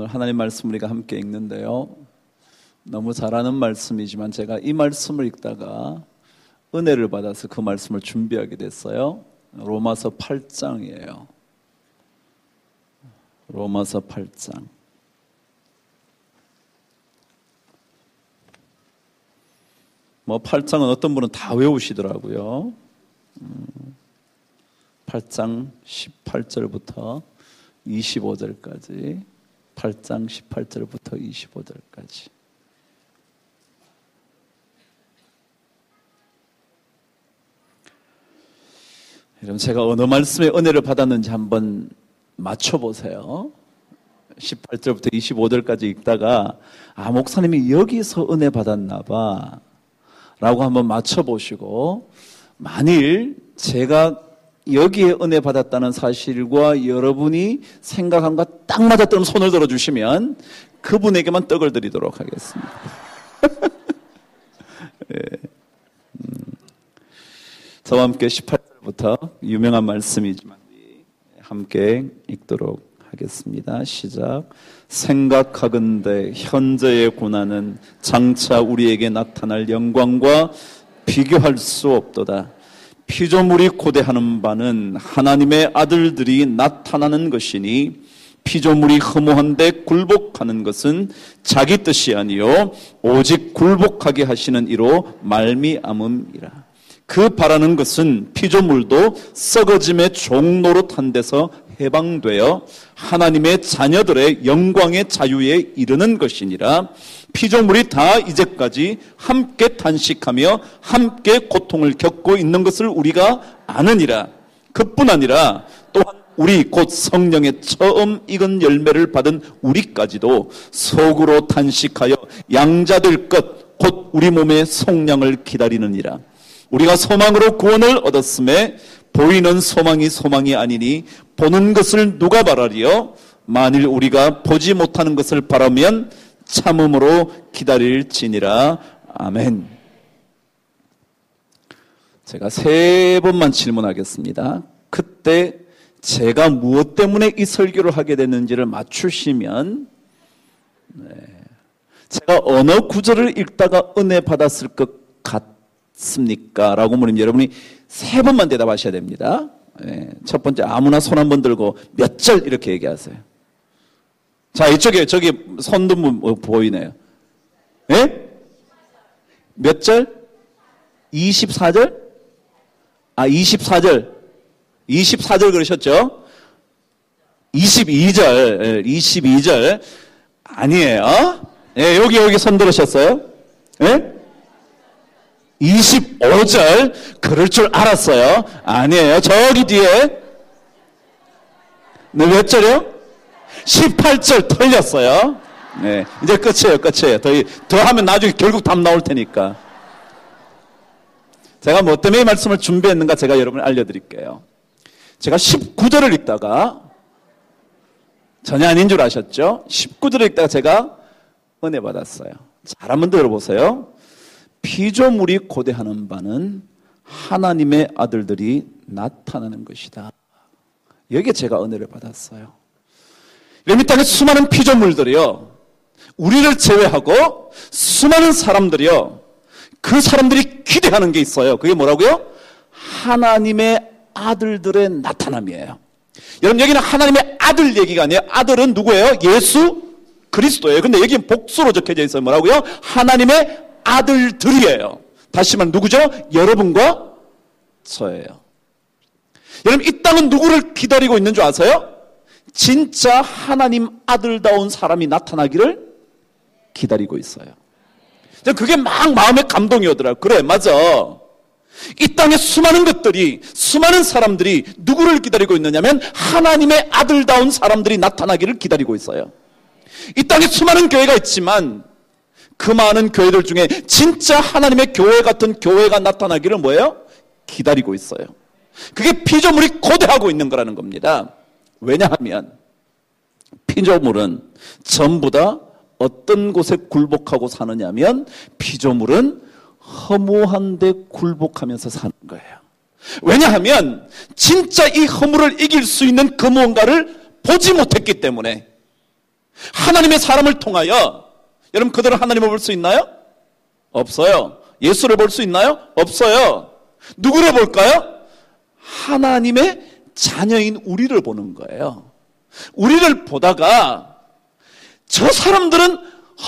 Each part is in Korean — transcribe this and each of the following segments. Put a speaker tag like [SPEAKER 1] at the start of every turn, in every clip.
[SPEAKER 1] 오늘 하나님 말씀 우리가 함께 읽는데요, 너무 잘 아는 말씀이지만 제가 이 말씀을 읽다가 은혜를 받아서 그 말씀을 준비하게 됐어요. 로마서 8장이에요. 로마서 8장. 뭐 8장은 어떤 분은 다 외우시더라고요. 8장 18절부터 25절까지. 8장 18절부터 25절까지. 여러분, 제가 어느 말씀에 은혜를 받았는지 한번 맞춰보세요. 18절부터 25절까지 읽다가 목사님이 여기서 은혜 받았나 봐 라고 한번 맞춰보시고, 만일 제가 여기에 은혜 받았다는 사실과 여러분이 생각한 것 딱 맞았다면 손을 들어주시면 그분에게만 떡을 드리도록 하겠습니다. 네. 저와 함께 18절부터 유명한 말씀이지만 함께 읽도록 하겠습니다. 시작. 생각하건대 현재의 고난은 장차 우리에게 나타날 영광과 비교할 수 없도다. 피조물이 고대하는 바는 하나님의 아들들이 나타나는 것이니 피조물이 허무한데 굴복하는 것은 자기 뜻이 아니요 오직 굴복하게 하시는 이로 말미암음이라. 그 바라는 것은 피조물도 썩어짐의 종노릇한 데서 해방되어 하나님의 자녀들의 영광의 자유에 이르는 것이니라. 피조물이 다 이제까지 함께 탄식하며 함께 고통을 겪고 있는 것을 우리가 아느니라. 그뿐 아니라 또한 우리 곧 성령의 처음 익은 열매를 받은 우리까지도 속으로 탄식하여 양자될 것 곧 우리 몸의 속량을 기다리느니라. 우리가 소망으로 구원을 얻었음에 보이는 소망이 소망이 아니니 보는 것을 누가 바라리요? 만일 우리가 보지 못하는 것을 바라면 참음으로 기다릴지니라. 아멘. 제가 3번만 질문하겠습니다. 그때 제가 무엇 때문에 이 설교를 하게 됐는지를 맞추시면, 제가 어느 구절을 읽다가 은혜 받았을 것 같습니까? 라고 물으면 여러분이 3번만 대답하셔야 됩니다. 첫 번째, 아무나 손 한번 들고 몇 절 이렇게 얘기하세요. 자, 이쪽에 저기 손 든 분 보이네요. 예? 몇 절? 24절? 24절. 24절 그러셨죠? 22절. 22절. 아니에요. 예, 여기 손 들으셨어요? 예? 25절. 그럴 줄 알았어요. 아니에요. 저기 뒤에. 네, 몇 절이요? 18절 틀렸어요. 네, 이제 끝이에요. 더 하면 나중에 결국 답 나올 테니까. 제가 뭐 때문에 이 말씀을 준비했는가 제가 여러분을 알려드릴게요. 제가 19절을 읽다가, 전혀 아닌 줄 아셨죠? 19절을 읽다가 제가 은혜 받았어요. 잘 한번 들어보세요. 피조물이 고대하는 바는 하나님의 아들들이 나타나는 것이다. 여기에 제가 은혜를 받았어요. 이 땅에 수많은 피조물들이요, 우리를 제외하고 수많은 사람들이요, 그 사람들이 기대하는 게 있어요. 그게 뭐라고요? 하나님의 아들들의 나타남이에요. 여러분, 여기는 하나님의 아들 얘기가 아니에요. 아들은 누구예요? 예수 그리스도예요. 근데 여기는 복수로 적혀져 있어요. 뭐라고요? 하나님의 아들들이에요. 다시 말하면 누구죠? 여러분과 저예요. 여러분, 이 땅은 누구를 기다리고 있는 줄 아세요? 진짜 하나님 아들다운 사람이 나타나기를 기다리고 있어요. 그게 막 마음의 감동이 오더라고요. 그래, 맞아. 이 땅의 수많은 것들이, 수많은 사람들이 누구를 기다리고 있느냐면 하나님의 아들다운 사람들이 나타나기를 기다리고 있어요. 이 땅에 수많은 교회가 있지만 그 많은 교회들 중에 진짜 하나님의 교회 같은 교회가 나타나기를 뭐예요? 기다리고 있어요. 그게 피조물이 고대하고 있는 거라는 겁니다. 왜냐하면 피조물은 전부 다 어떤 곳에 굴복하고 사느냐면 피조물은 허무한 데 굴복하면서 사는 거예요. 왜냐하면 진짜 이 허물을 이길 수 있는 그 무언가를 보지 못했기 때문에, 하나님의 사람을 통하여 여러분 그들은 하나님을 볼 수 있나요? 없어요. 예수를 볼 수 있나요? 없어요. 누구를 볼까요? 하나님의 자녀인 우리를 보는 거예요. 우리를 보다가 저 사람들은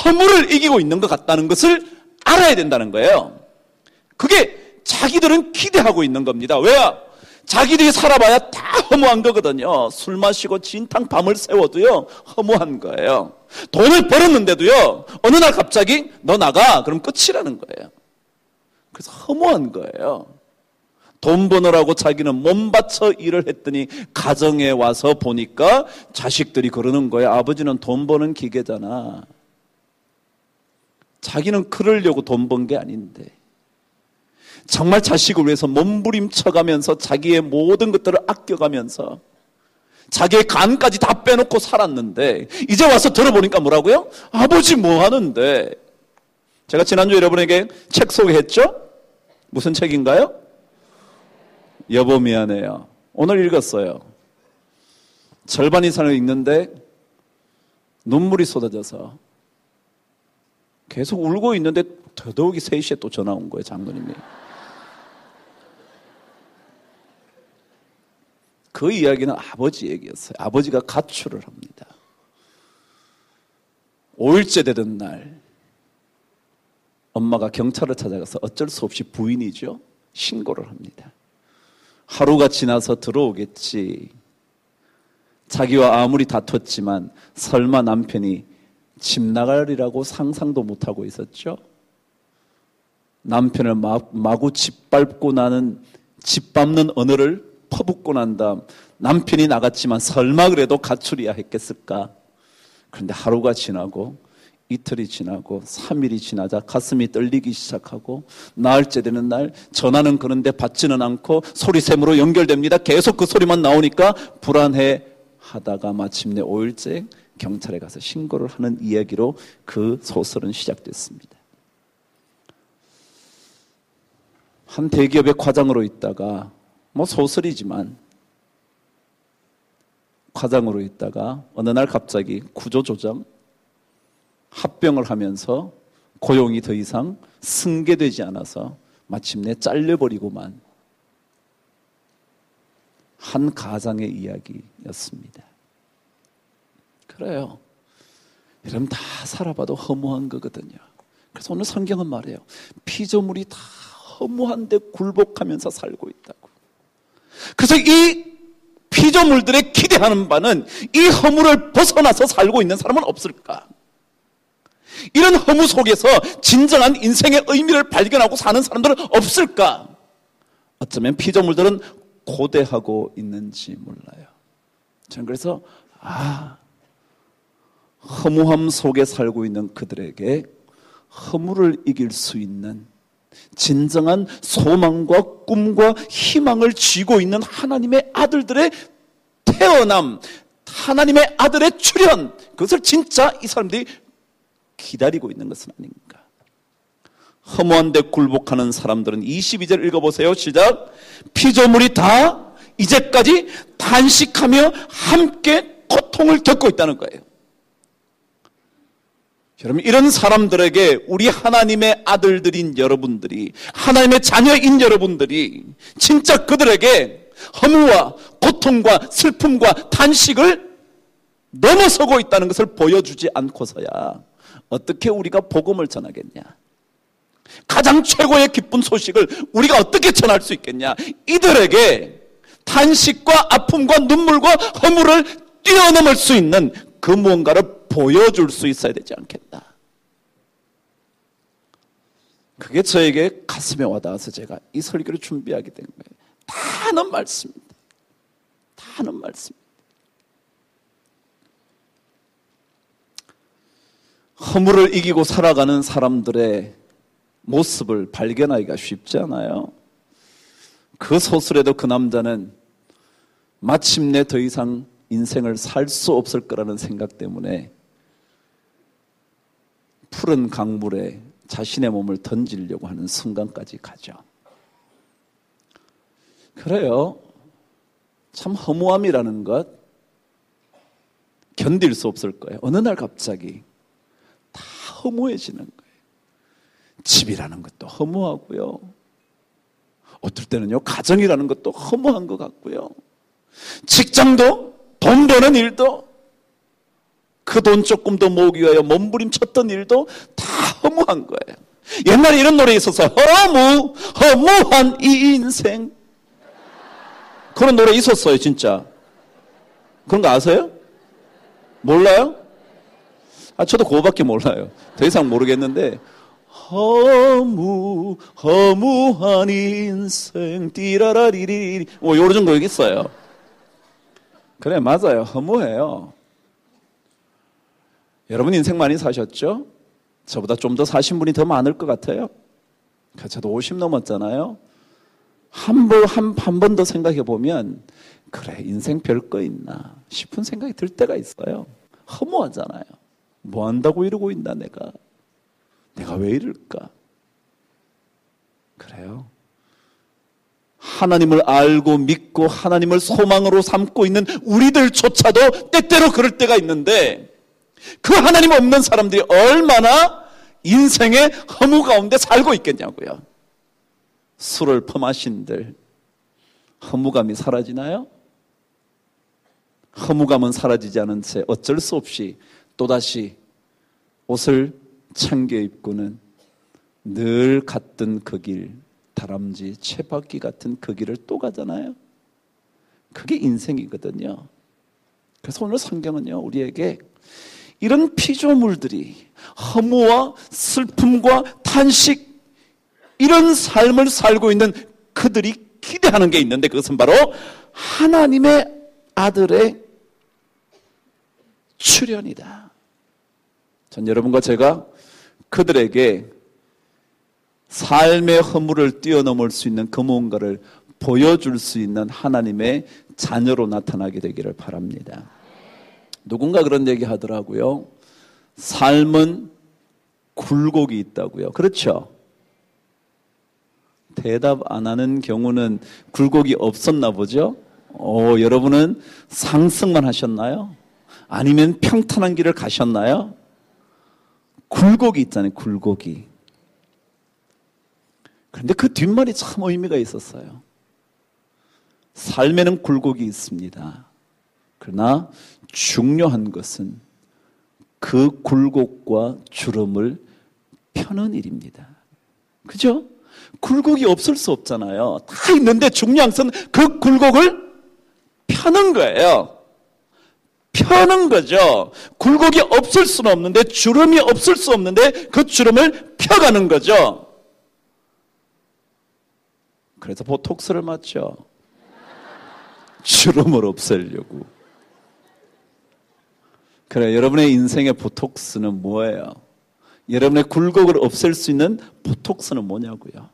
[SPEAKER 1] 허물을 이기고 있는 것 같다는 것을 알아야 된다는 거예요. 그게 자기들은 기대하고 있는 겁니다. 왜요? 자기들이 살아봐야 다 허무한 거거든요. 술 마시고 진탕 밤을 새워도요 허무한 거예요. 돈을 벌었는데도요 어느 날 갑자기 너 나가 그럼 끝이라는 거예요. 그래서 허무한 거예요. 돈 버느라고 자기는 몸 바쳐 일을 했더니 가정에 와서 보니까 자식들이 그러는 거예요. 아버지는 돈 버는 기계잖아. 자기는 그러려고 돈 번 게 아닌데 정말 자식을 위해서 몸부림쳐가면서 자기의 모든 것들을 아껴가면서 자기의 간까지 다 빼놓고 살았는데 이제 와서 들어보니까 뭐라고요? 아버지 뭐 하는데? 제가 지난주에 여러분에게 책 소개했죠? 무슨 책인가요? 여보 미안해요. 오늘 읽었어요. 절반 이상을 읽는데 눈물이 쏟아져서 계속 울고 있는데 더더욱이 3시에 또 전화 온 거예요. 장로님이. 그 이야기는 아버지 얘기였어요. 아버지가 가출을 합니다. 5일째 되던 날 엄마가 경찰을 찾아가서 어쩔 수 없이 부인이죠. 신고를 합니다. 하루가 지나서 들어오겠지. 자기와 아무리 다퉜지만 설마 남편이 집 나가리라고 상상도 못하고 있었죠. 남편을 마구 짓밟고 나는 짓밟는 언어를 퍼붓고 난 다음 남편이 나갔지만 설마 그래도 가출이야 했겠을까. 그런데 하루가 지나고 이틀이 지나고 3일이 지나자 가슴이 떨리기 시작하고 나흘째 되는 날 전화는 그런데 받지는 않고 소리샘으로 연결됩니다. 계속 그 소리만 나오니까 불안해 하다가 마침내 5일째 경찰에 가서 신고를 하는 이야기로 그 소설은 시작됐습니다. 한 대기업의 과장으로 있다가 뭐 소설이지만 과장으로 있다가 어느 날 갑자기 구조조정 합병을 하면서 고용이 더 이상 승계되지 않아서 마침내 잘려버리고만 한 가장의 이야기였습니다. 그래요. 여러분 다 살아봐도 허무한 거거든요. 그래서 오늘 성경은 말해요. 피조물이 다 허무한데 굴복하면서 살고 있다고. 그래서 이 피조물들의 기대하는 바는 이 허물을 벗어나서 살고 있는 사람은 없을까? 이런 허무 속에서 진정한 인생의 의미를 발견하고 사는 사람들은 없을까? 어쩌면 피조물들은 고대하고 있는지 몰라요. 저는 그래서 허무함 속에 살고 있는 그들에게 허물을 이길 수 있는 진정한 소망과 꿈과 희망을 쥐고 있는 하나님의 아들들의 태어남, 하나님의 아들의 출현, 그것을 진짜 이 사람들이 기다리고 있는 것은 아닌가. 허무한데 굴복하는 사람들은 22절 읽어보세요. 시작. 피조물이 다 이제까지 단식하며 함께 고통을 겪고 있다는 거예요. 여러분 이런 사람들에게 우리 하나님의 아들들인 여러분들이, 하나님의 자녀인 여러분들이 진짜 그들에게 허무와 고통과 슬픔과 단식을 넘어서고 있다는 것을 보여주지 않고서야 어떻게 우리가 복음을 전하겠냐. 가장 최고의 기쁜 소식을 우리가 어떻게 전할 수 있겠냐. 이들에게 탄식과 아픔과 눈물과 허물을 뛰어넘을 수 있는 그 무언가를 보여줄 수 있어야 되지 않겠나. 그게 저에게 가슴에 와닿아서 제가 이 설교를 준비하게 된 거예요. 다 하는 말씀입니다. 다 하는 말씀입니다. 허물을 이기고 살아가는 사람들의 모습을 발견하기가 쉽지 않아요. 그 소설에도 그 남자는 마침내 더 이상 인생을 살 수 없을 거라는 생각 때문에 푸른 강물에 자신의 몸을 던지려고 하는 순간까지 가죠. 그래요. 참 허무함이라는 것, 견딜 수 없을 거예요. 어느 날 갑자기 다 허무해지는 거예요. 집이라는 것도 허무하고요. 어떨 때는요, 가정이라는 것도 허무한 것 같고요. 직장도, 돈 버는 일도, 그 돈 조금 더 모으기 위하여 몸부림쳤던 일도 다 허무한 거예요. 옛날에 이런 노래 있어서 허무한 이 인생, 그런 노래 있었어요. 진짜 그런 거 아세요? 몰라요? 저도 그거밖에 몰라요. 더 이상 모르겠는데, 허무한 인생 띠라라리리, 요런 거 여기 있어요. 그래, 맞아요. 허무해요. 여러분 인생 많이 사셨죠? 저보다 좀 더 사신 분이 더 많을 것 같아요. 저도 50 넘었잖아요. 한 번 더 생각해 보면, 그래, 인생 별거 있나 싶은 생각이 들 때가 있어요. 허무하잖아요. 뭐 한다고 이러고 있나, 내가 왜 이럴까? 그래요. 하나님을 알고 믿고 하나님을 소망으로 삼고 있는 우리들조차도 때때로 그럴 때가 있는데, 그 하나님 없는 사람들이 얼마나 인생의 허무 가운데 살고 있겠냐고요. 술을 퍼마신들 허무감이 사라지나요? 허무감은 사라지지 않은 채 어쩔 수 없이 또다시 옷을 챙겨 입고는 늘 갔던 그 길, 다람쥐, 쳇바퀴 같은 그 길을 또 가잖아요. 그게 인생이거든요. 그래서 오늘 성경은요, 우리에게 이런 피조물들이 허무와 슬픔과 탄식, 이런 삶을 살고 있는 그들이 기대하는 게 있는데, 그것은 바로 하나님의 아들의 출현이다. 전 여러분과 제가 그들에게 삶의 허물을 뛰어넘을 수 있는 그 무언가를 보여줄 수 있는 하나님의 자녀로 나타나게 되기를 바랍니다. 누군가 그런 얘기 하더라고요. 삶은 굴곡이 있다고요. 그렇죠? 대답 안 하는 경우는 굴곡이 없었나 보죠? 여러분은 상승만 하셨나요? 아니면 평탄한 길을 가셨나요? 굴곡이 있잖아요. 굴곡이. 그런데 그 뒷말이 참 의미가 있었어요. 삶에는 굴곡이 있습니다. 그러나 중요한 것은 그 굴곡과 주름을 펴는 일입니다. 그죠? 굴곡이 없을 수 없잖아요. 다 있는데 중요한 것은 그 굴곡을 펴는 거예요. 펴는 거죠. 굴곡이 없을 수는 없는데, 주름이 없을 수 없는데 그 주름을 펴가는 거죠. 그래서 보톡스를 맞죠. 주름을 없애려고. 그래, 여러분의 인생의 보톡스는 뭐예요? 여러분의 굴곡을 없앨 수 있는 보톡스는 뭐냐고요?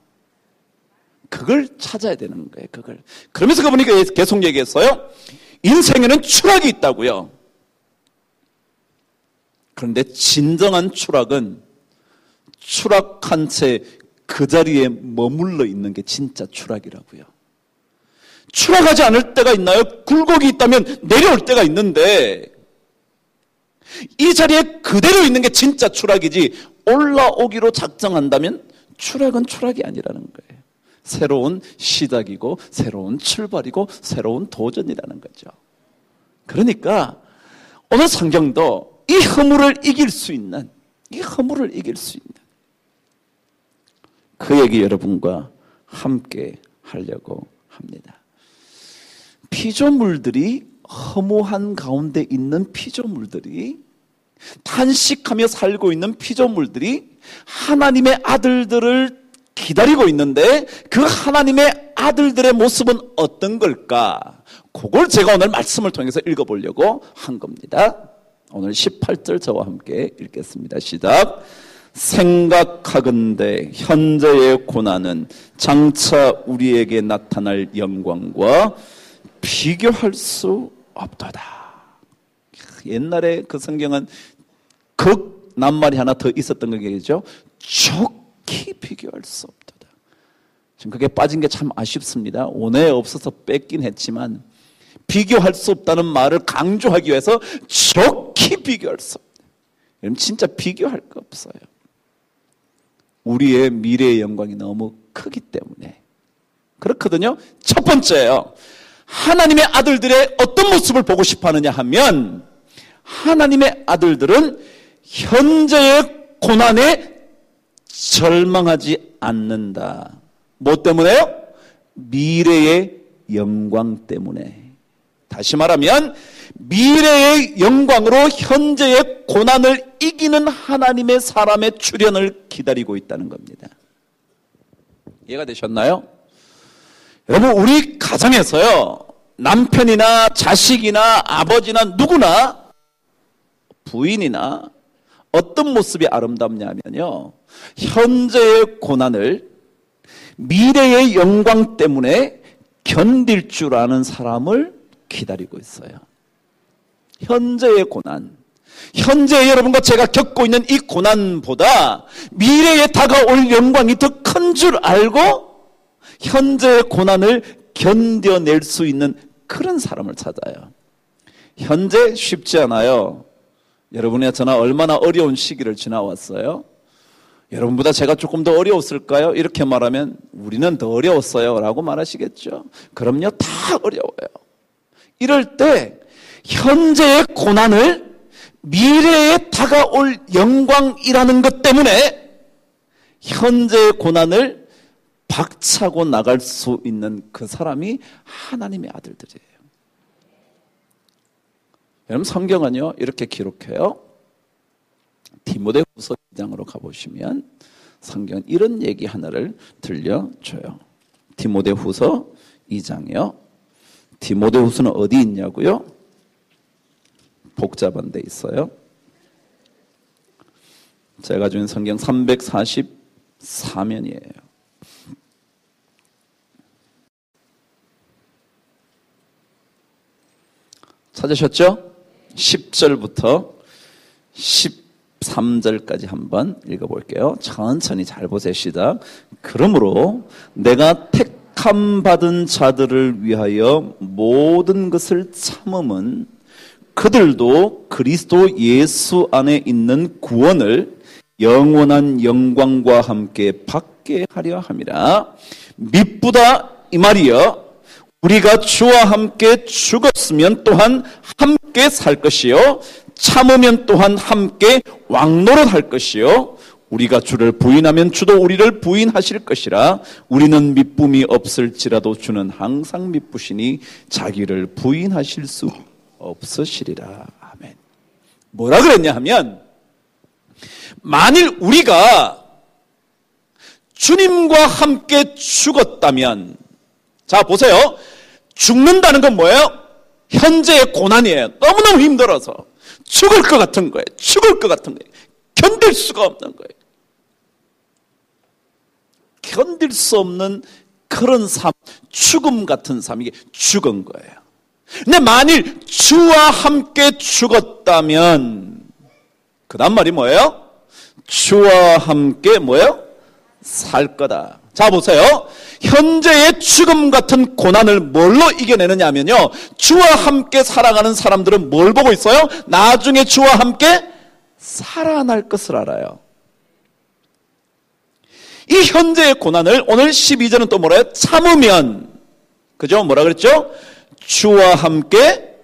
[SPEAKER 1] 그걸 찾아야 되는 거예요. 그걸. 그러면서 그분이 계속 얘기했어요. 인생에는 추락이 있다고요. 그런데 진정한 추락은 추락한 채 그 자리에 머물러 있는 게 진짜 추락이라고요. 추락하지 않을 때가 있나요? 굴곡이 있다면 내려올 때가 있는데, 이 자리에 그대로 있는 게 진짜 추락이지, 올라오기로 작정한다면 추락은 추락이 아니라는 거예요. 새로운 시작이고 새로운 출발이고 새로운 도전이라는 거죠. 그러니까 오늘 성경도 이 허물을 이길 수 있는, 그 얘기 여러분과 함께 하려고 합니다. 피조물들이, 허무한 가운데 있는 피조물들이, 탄식하며 살고 있는 피조물들이 하나님의 아들들을 기다리고 있는데, 그 하나님의 아들들의 모습은 어떤 걸까? 그걸 제가 오늘 말씀을 통해서 읽어보려고 한 겁니다. 오늘 18절 저와 함께 읽겠습니다. 시작. 생각하건대 현재의 고난은 장차 우리에게 나타날 영광과 비교할 수 없도다. 옛날에 그 성경은 극 낱말이 하나 더 있었던 거겠죠. 좋게 비교할 수 없도다. 지금 그게 빠진 게 참 아쉽습니다. 오늘 없어서 뺏긴 했지만, 비교할 수 없다는 말을 강조하기 위해서 좋게 비교할 수 없다. 여러분 진짜 비교할 거 없어요. 우리의 미래의 영광이 너무 크기 때문에 그렇거든요. 첫 번째예요. 하나님의 아들들의 어떤 모습을 보고 싶어 하느냐 하면 하나님의 아들들은 현재의 고난에 절망하지 않는다. 뭐 때문에요? 미래의 영광 때문에. 다시 말하면 미래의 영광으로 현재의 고난을 이기는 하나님의 사람의 출현을 기다리고 있다는 겁니다. 이해가 되셨나요? 여러분 우리 가정에서요 남편이나 자식이나 아버지나 누구나 부인이나 어떤 모습이 아름답냐면요 현재의 고난을 미래의 영광 때문에 견딜 줄 아는 사람을 기다리고 있어요. 현재의 고난, 현재 여러분과 제가 겪고 있는 이 고난보다 미래에 다가올 영광이 더 큰 줄 알고 현재의 고난을 견뎌낼 수 있는 그런 사람을 찾아요. 현재 쉽지 않아요. 여러분의 저나 얼마나 어려운 시기를 지나왔어요. 여러분보다 제가 조금 더 어려웠을까요? 이렇게 말하면 우리는 더 어려웠어요 라고 말하시겠죠. 그럼요, 다 어려워요. 이럴 때 현재의 고난을 미래에 다가올 영광이라는 것 때문에 현재의 고난을 박차고 나갈 수 있는 그 사람이 하나님의 아들들이에요. 여러분 성경은요 이렇게 기록해요. 디모데후서 2장으로 가보시면 성경은 이런 얘기 하나를 들려줘요. 디모데후서 2장이요. 디모데후서는 어디 있냐고요? 복잡한 데 있어요. 제가 준 성경 344면이에요. 찾으셨죠? 10절부터 13절까지 한번 읽어볼게요. 천천히 잘 보세요. 시작. 그러므로 내가 택함 받은 자들을 위하여 모든 것을 참음은 그들도 그리스도 예수 안에 있는 구원을 영원한 영광과 함께 받게 하려 함이라. 미쁘다 이 말이여. 우리가 주와 함께 죽었으면 또한 함께 살 것이요 참으면 또한 함께 왕노릇할 것이요 우리가 주를 부인하면 주도 우리를 부인하실 것이라. 우리는 미쁨이 없을지라도 주는 항상 미쁘시니 자기를 부인하실 수 없으시리라. 아멘. 뭐라 그랬냐 하면 만일 우리가 주님과 함께 죽었다면, 자 보세요. 죽는다는 건 뭐예요? 현재의 고난이에요. 너무너무 힘들어서 죽을 것 같은 거예요. 죽을 것 같은 거예요. 견딜 수가 없는 거예요. 견딜 수 없는 그런 삶, 죽음 같은 삶, 이게 죽은 거예요. 근데 만일 주와 함께 죽었다면 그 다음 말이 뭐예요? 주와 함께 뭐예요? 살 거다. 자 보세요. 현재의 죽음 같은 고난을 뭘로 이겨내느냐 하면요, 주와 함께 살아가는 사람들은 뭘 보고 있어요? 나중에 주와 함께 살아날 것을 알아요. 이 현재의 고난을 오늘 12절은 또 뭐라 해요? 참으면, 그죠? 뭐라 그랬죠? 주와 함께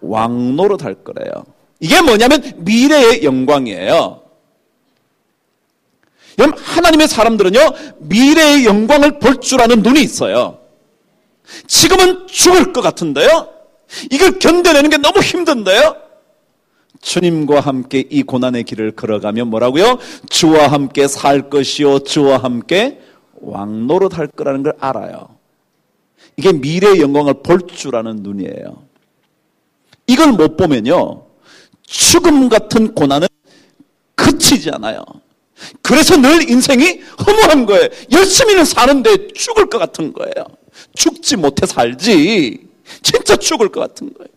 [SPEAKER 1] 왕노릇 할 거래요. 이게 뭐냐면 미래의 영광이에요. 여러분, 하나님의 사람들은요, 미래의 영광을 볼 줄 아는 눈이 있어요. 지금은 죽을 것 같은데요, 이걸 견뎌내는 게 너무 힘든데요, 주님과 함께 이 고난의 길을 걸어가면 뭐라고요? 주와 함께 살 것이요 주와 함께 왕노릇 할 거라는 걸 알아요. 이게 미래의 영광을 볼 줄 아는 눈이에요. 이걸 못 보면요, 죽음 같은 고난은 그치지 않아요. 그래서 늘 인생이 허무한 거예요. 열심히는 사는데 죽을 것 같은 거예요. 죽지 못해 살지 진짜 죽을 것 같은 거예요.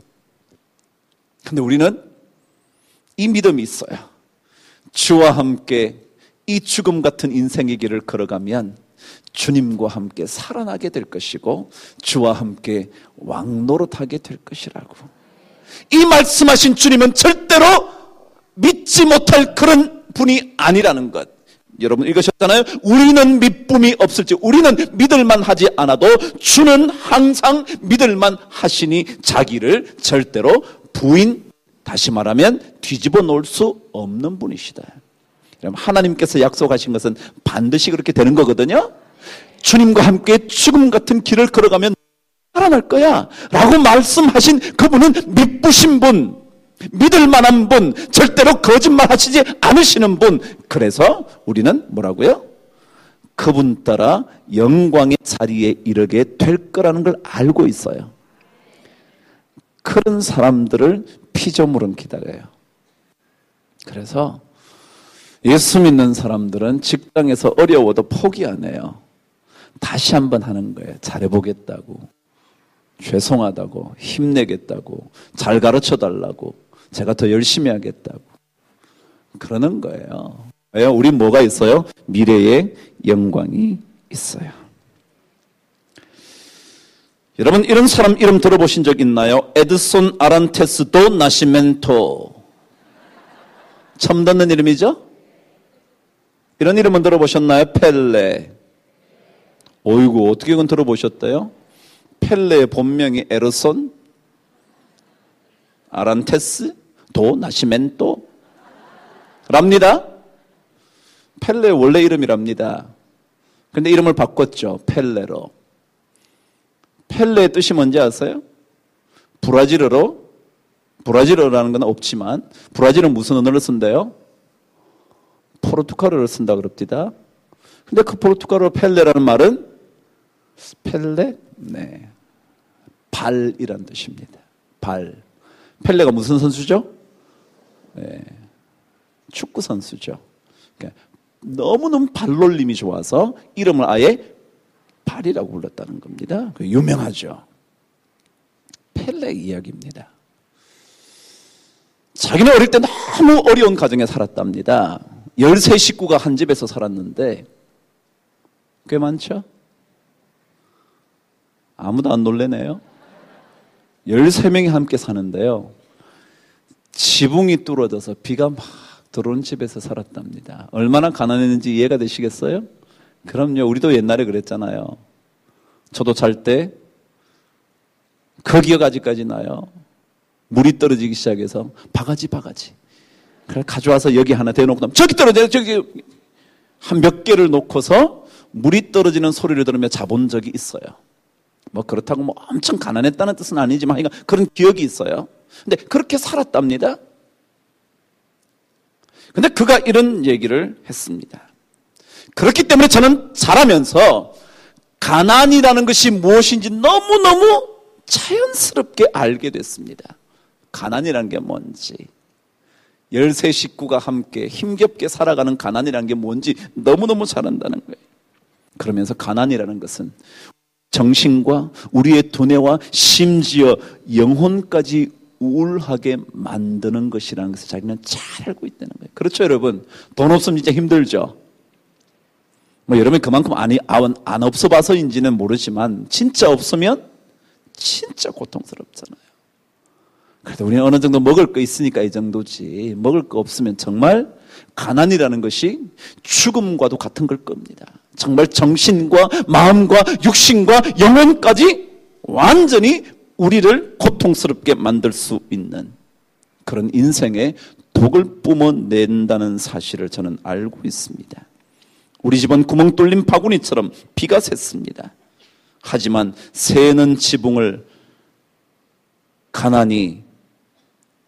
[SPEAKER 1] 근데 우리는 이 믿음이 있어요. 주와 함께 이 죽음 같은 인생의 길을 걸어가면 주님과 함께 살아나게 될 것이고 주와 함께 왕노릇하게 될 것이라고. 이 말씀하신 주님은 절대로 믿지 못할 그런 분이 아니라는 것. 여러분 읽으셨잖아요. 우리는 믿음이 없을지, 우리는 믿을만 하지 않아도 주는 항상 믿을만 하시니 자기를 절대로 부인, 다시 말하면 뒤집어 놓을 수 없는 분이시다. 하나님께서 약속하신 것은 반드시 그렇게 되는 거거든요. 주님과 함께 죽음 같은 길을 걸어가면 살아날 거야 라고 말씀하신 그분은 믿으신 분, 믿을 만한 분, 절대로 거짓말 하시지 않으시는 분. 그래서 우리는 뭐라고요? 그분 따라 영광의 자리에 이르게 될 거라는 걸 알고 있어요. 그런 사람들을 피조물은 기다려요. 그래서 예수 믿는 사람들은 직장에서 어려워도 포기 안 해요. 다시 한번 하는 거예요. 잘해보겠다고, 죄송하다고, 힘내겠다고, 잘 가르쳐달라고, 제가 더 열심히 하겠다고 그러는 거예요. 왜요? 우리 뭐가 있어요? 미래의 영광이 있어요. 여러분 이런 사람 이름 들어보신 적 있나요? 에드손 아란테스 도 나시멘토. 처음 듣는 이름이죠? 이런 이름은 들어보셨나요? 펠레. 어이구, 어떻게 그건 들어보셨대요? 펠레의 본명이 에르손 아란테스 도 나시멘토 랍니다. 펠레의 원래 이름이랍니다. 근데 이름을 바꿨죠. 펠레로. 펠레의 뜻이 뭔지 아세요? 브라질어로, 브라질어라는 건 없지만 브라질은 무슨 언어를 쓴대요? 포르투갈어를 쓴다 그럽니다. 근데 그 포르투갈어 펠레라는 말은 펠레? 네. 발이란 뜻입니다. 발. 펠레가 무슨 선수죠? 네. 축구 선수죠. 그러니까 너무너무 발놀림이 좋아서 이름을 아예 발이라고 불렀다는 겁니다. 유명하죠. 펠레 이야기입니다. 자기는 어릴 때 너무 어려운 가정에 살았답니다. 13 식구가 한 집에서 살았는데 꽤 많죠? 아무도 안 놀래네요. 13명이 함께 사는데요. 지붕이 뚫어져서 비가 막 들어온 집에서 살았답니다. 얼마나 가난했는지 이해가 되시겠어요? 그럼요. 우리도 옛날에 그랬잖아요. 저도 잘 때 그 기억 아직까지 나요. 물이 떨어지기 시작해서 바가지. 그래 가져와서 여기 하나 대놓고 저기 떨어져요. 저기 한 몇 개를 놓고서 물이 떨어지는 소리를 들으며 자본 적이 있어요. 뭐 그렇다고 뭐 엄청 가난했다는 뜻은 아니지만 그런 기억이 있어요. 근데 그렇게 살았답니다. 근데 그가 이런 얘기를 했습니다. 그렇기 때문에 저는 자라면서 가난이라는 것이 무엇인지 너무너무 자연스럽게 알게 됐습니다. 가난이라는 게 뭔지, 13 식구가 함께 힘겹게 살아가는 가난이라는 게 뭔지 너무너무 잘 안다는 거예요. 그러면서 가난이라는 것은 정신과 우리의 두뇌와 심지어 영혼까지 우울하게 만드는 것이라는 것을 자기는 잘 알고 있다는 거예요. 그렇죠, 여러분? 돈 없으면 진짜 힘들죠? 뭐 여러분이 그만큼 안 없어 봐서인지는 모르지만 진짜 없으면 진짜 고통스럽잖아요. 그래도 우리는 어느 정도 먹을 거 있으니까 이 정도지, 먹을 거 없으면 정말 가난이라는 것이 죽음과도 같은 걸 겁니다. 정말 정신과 마음과 육신과 영혼까지 완전히 우리를 고통스럽게 만들 수 있는 그런 인생의 독을 뿜어낸다는 사실을 저는 알고 있습니다. 우리 집은 구멍 뚫린 바구니처럼 비가 샜습니다. 하지만 새는 지붕을 가난이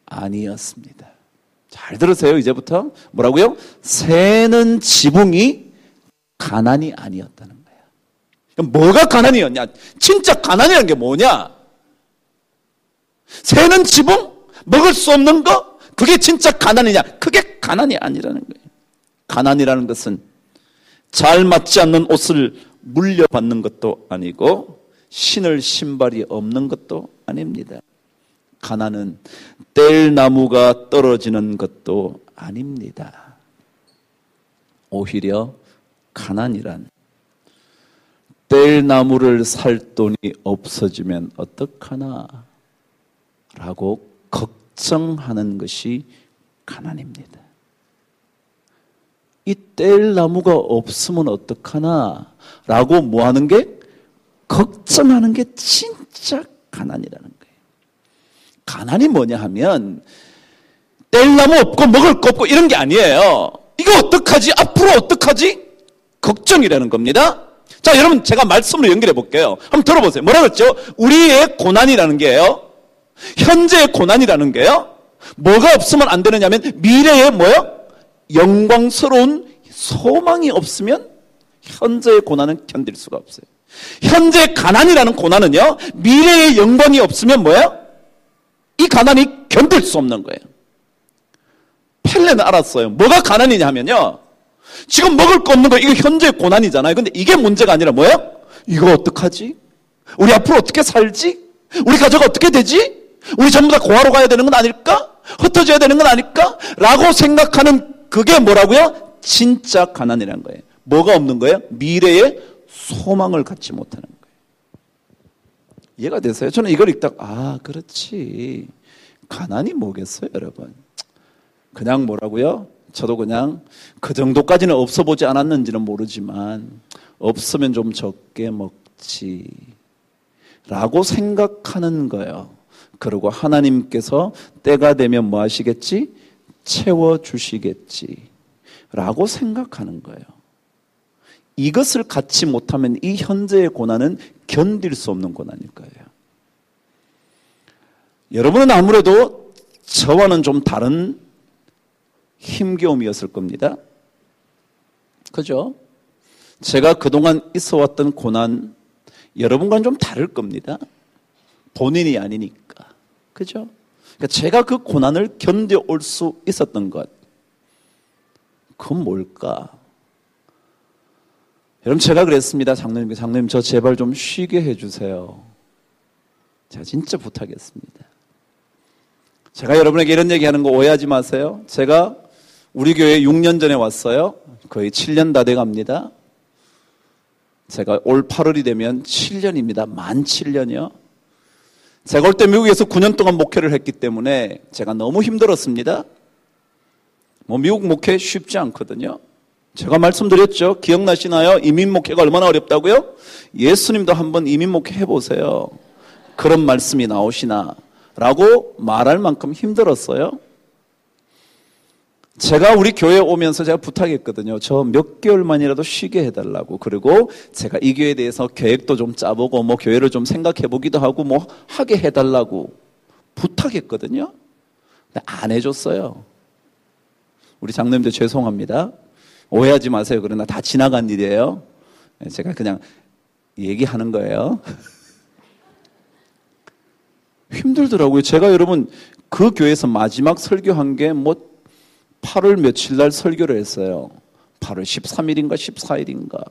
[SPEAKER 1] 아니었습니다. 잘 들으세요. 이제부터 뭐라고요? 새는 지붕이 가난이 아니었다는 거예요. 그럼 뭐가 가난이었냐? 진짜 가난이라는 게 뭐냐? 새는 지붕? 먹을 수 없는 거? 그게 진짜 가난이냐? 그게 가난이 아니라는 거예요. 가난이라는 것은 잘 맞지 않는 옷을 물려받는 것도 아니고 신을 신발이 없는 것도 아닙니다. 가난은 뗄나무가 떨어지는 것도 아닙니다. 오히려 가난이란 뗄 나무를 살 돈이 없어지면 어떡하나 라고 걱정하는 것이 가난입니다. 이 뗄 나무가 없으면 어떡하나 라고 뭐 하는 게? 걱정하는 게 진짜 가난이라는 거예요. 가난이 뭐냐 하면 뗄 나무 없고 먹을 거 없고 이런 게 아니에요. 이거 어떡하지? 앞으로 어떡하지? 걱정이라는 겁니다. 자, 여러분 제가 말씀으로 연결해 볼게요. 한번 들어보세요. 뭐라 그랬죠? 우리의 고난이라는 게요. 현재의 고난이라는 게요. 뭐가 없으면 안 되느냐면 미래의 뭐요? 영광스러운 소망이 없으면 현재의 고난은 견딜 수가 없어요. 현재의 가난이라는 고난은요. 미래의 영광이 없으면 뭐예요? 이 가난이 견딜 수 없는 거예요. 펠레는 알았어요. 뭐가 가난이냐 하면요. 지금 먹을 거 없는 거 이거 현재의 고난이잖아요. 근데 이게 문제가 아니라 뭐예요? 이거 어떡하지? 우리 앞으로 어떻게 살지? 우리 가족 어떻게 되지? 우리 전부 다 고아로 가야 되는 건 아닐까? 흩어져야 되는 건 아닐까? 라고 생각하는 그게 뭐라고요? 진짜 가난이라는 거예요. 뭐가 없는 거예요? 미래의 소망을 갖지 못하는 거예요. 이해가 되세요? 저는 이걸 읽다가 그렇지. 가난이 뭐겠어요, 여러분? 그냥 뭐라고요? 저도 그냥 그 정도까지는 없어 보지 않았는지는 모르지만 없으면 좀 적게 먹지 라고 생각하는 거예요. 그리고 하나님께서 때가 되면 뭐 하시겠지? 채워주시겠지 라고 생각하는 거예요. 이것을 갖지 못하면 이 현재의 고난은 견딜 수 없는 고난일 거예요. 여러분은 아무래도 저와는 좀 다른 힘겨움이었을 겁니다. 그죠? 제가 그동안 있어왔던 고난 여러분과는 좀 다를 겁니다. 본인이 아니니까. 그죠? 그러니까 제가 그 고난을 견뎌올 수 있었던 것. 그건 뭘까? 여러분 제가 그랬습니다. 장로님 저 제발 좀 쉬게 해주세요. 제가 진짜 부탁했습니다. 제가 여러분에게 이런 얘기하는 거 오해하지 마세요. 제가 우리 교회에 6년 전에 왔어요. 거의 7년 다 돼갑니다. 제가 올 8월이 되면 7년입니다. 만 7년이요. 제가 올 때 미국에서 9년 동안 목회를 했기 때문에 제가 너무 힘들었습니다. 미국 목회 쉽지 않거든요. 제가 말씀드렸죠. 기억나시나요? 이민 목회가 얼마나 어렵다고요? 예수님도 한번 이민 목회 해보세요. 그런 말씀이 나오시나? 라고 말할 만큼 힘들었어요. 제가 우리 교회에 오면서 제가 부탁했거든요. 저 몇 개월만이라도 쉬게 해달라고. 그리고 제가 이 교회에 대해서 계획도 좀 짜보고 교회를 좀 생각해보기도 하고 하게 해달라고 부탁했거든요. 근데 안 해줬어요. 우리 장로님들 죄송합니다. 오해하지 마세요. 그러나 다 지나간 일이에요. 제가 그냥 얘기하는 거예요. 힘들더라고요. 제가 여러분 그 교회에서 마지막 설교한 게 8월 며칠 날 설교를 했어요. 8월 13일인가 14일인가.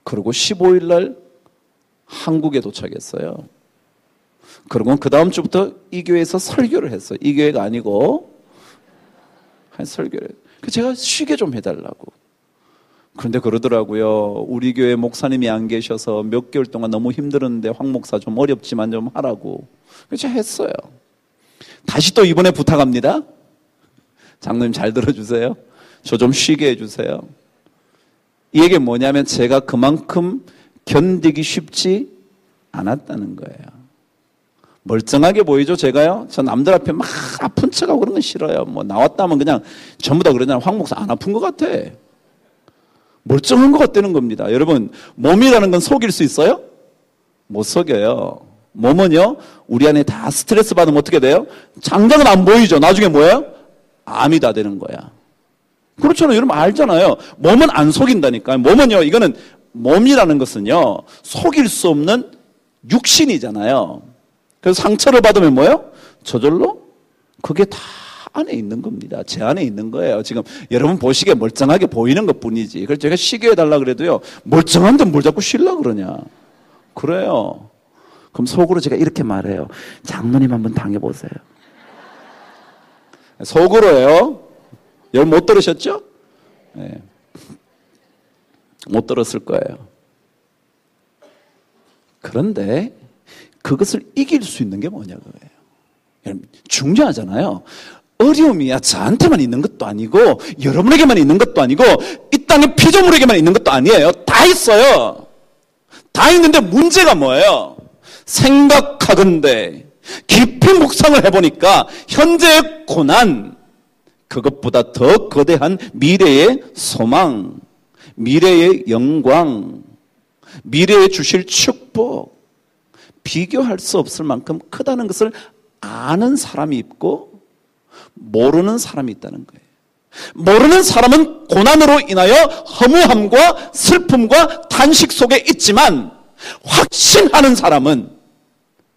[SPEAKER 1] 그리고 15일 날 한국에 도착했어요. 그리고 그 다음 주부터 이 교회에서 설교를 했어요. 이 교회가 아니고 한 설교를. 제가 쉬게 좀 해달라고. 그런데 그러더라고요. 우리 교회 목사님이 안 계셔서 몇 개월 동안 너무 힘들었는데 황 목사 좀 어렵지만 좀 하라고. 그래서 했어요. 다시 또 이번에 부탁합니다. 장로님 잘 들어주세요. 저 좀 쉬게 해주세요. 이 얘기 뭐냐면 제가 그만큼 견디기 쉽지 않았다는 거예요. 멀쩡하게 보이죠, 제가요? 저 남들 앞에 막 아픈 척하고 그런 건 싫어요. 나왔다면 그냥 전부 다 그러잖아요. 황 목사 안 아픈 것 같아. 멀쩡한 것 같다는 겁니다. 여러분, 몸이라는 건 속일 수 있어요? 못 속여요. 몸은요, 우리 안에 다 스트레스 받으면 어떻게 돼요? 장작은 안 보이죠? 나중에 뭐예요? 암이 다 되는 거야. 그렇잖아요. 여러분 알잖아요. 몸은 안 속인다니까요. 몸은요, 이거는 몸이라는 것은요, 속일 수 없는 육신이잖아요. 그래서 상처를 받으면 뭐예요? 저절로 그게 다 안에 있는 겁니다. 제 안에 있는 거예요. 지금 여러분 보시기에 멀쩡하게 보이는 것 뿐이지. 그래서 제가 쉬게 해달라 그래도요, 멀쩡한데 뭘 자꾸 쉬려고 그러냐. 그래요. 그럼 속으로 제가 이렇게 말해요. 장로님 한번 당해보세요. 속으로요. 여러분 못 들으셨죠? 네. 못 들었을 거예요. 그런데 그것을 이길 수 있는 게 뭐냐 그거예요. 중요하잖아요. 어려움이야 저한테만 있는 것도 아니고 여러분에게만 있는 것도 아니고 이 땅의 피조물에게만 있는 것도 아니에요. 다 있어요. 다 있는데 문제가 뭐예요? 생각하건대 깊이 묵상을 해보니까 현재의 고난, 그것보다 더 거대한 미래의 소망, 미래의 영광, 미래에 주실 축복, 비교할 수 없을 만큼 크다는 것을 아는 사람이 있고 모르는 사람이 있다는 거예요. 모르는 사람은 고난으로 인하여 허무함과 슬픔과 탄식 속에 있지만 확신하는 사람은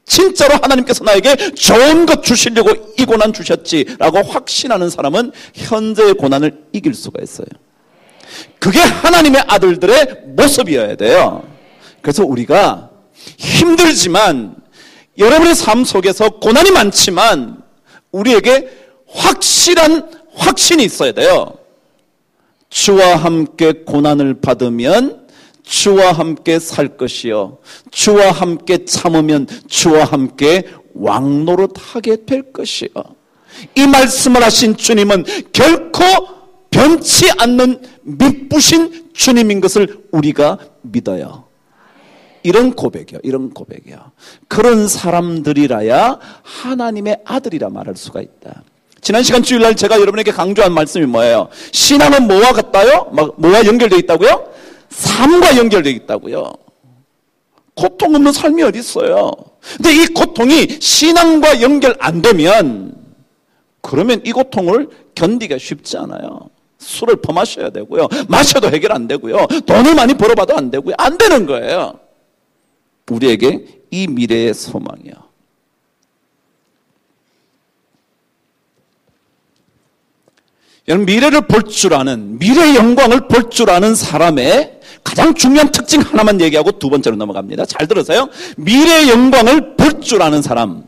[SPEAKER 1] 진짜로 하나님께서 나에게 좋은 것 주시려고 이 고난 주셨지라고 확신하는 사람은 현재의 고난을 이길 수가 있어요. 그게 하나님의 아들들의 모습이어야 돼요. 그래서 우리가 힘들지만 여러분의 삶 속에서 고난이 많지만 우리에게 확실한 확신이 있어야 돼요. 주와 함께 고난을 받으면 주와 함께 살 것이요 주와 함께 참으면 주와 함께 왕노릇하게 될 것이요. 이 말씀을 하신 주님은 결코 변치 않는 미쁘신 주님인 것을 우리가 믿어요. 이런 고백이요. 이런 고백이요. 그런 사람들이라야 하나님의 아들이라 말할 수가 있다. 지난 시간 주일날 제가 여러분에게 강조한 말씀이 뭐예요? 신앙은 뭐와 같다요? 뭐와 연결되어 있다고요? 삶과 연결되어 있다고요. 고통 없는 삶이 어디 있어요? 근데 이 고통이 신앙과 연결 안 되면 그러면 이 고통을 견디기가 쉽지 않아요. 술을 퍼마셔야 되고요. 마셔도 해결 안 되고요. 돈을 많이 벌어봐도 안 되고요. 안 되는 거예요. 우리에게 이 미래의 소망이요. 여러분, 미래를 볼 줄 아는, 미래의 영광을 볼 줄 아는 사람의 가장 중요한 특징 하나만 얘기하고 두 번째로 넘어갑니다. 잘 들으세요. 미래의 영광을 볼 줄 아는 사람.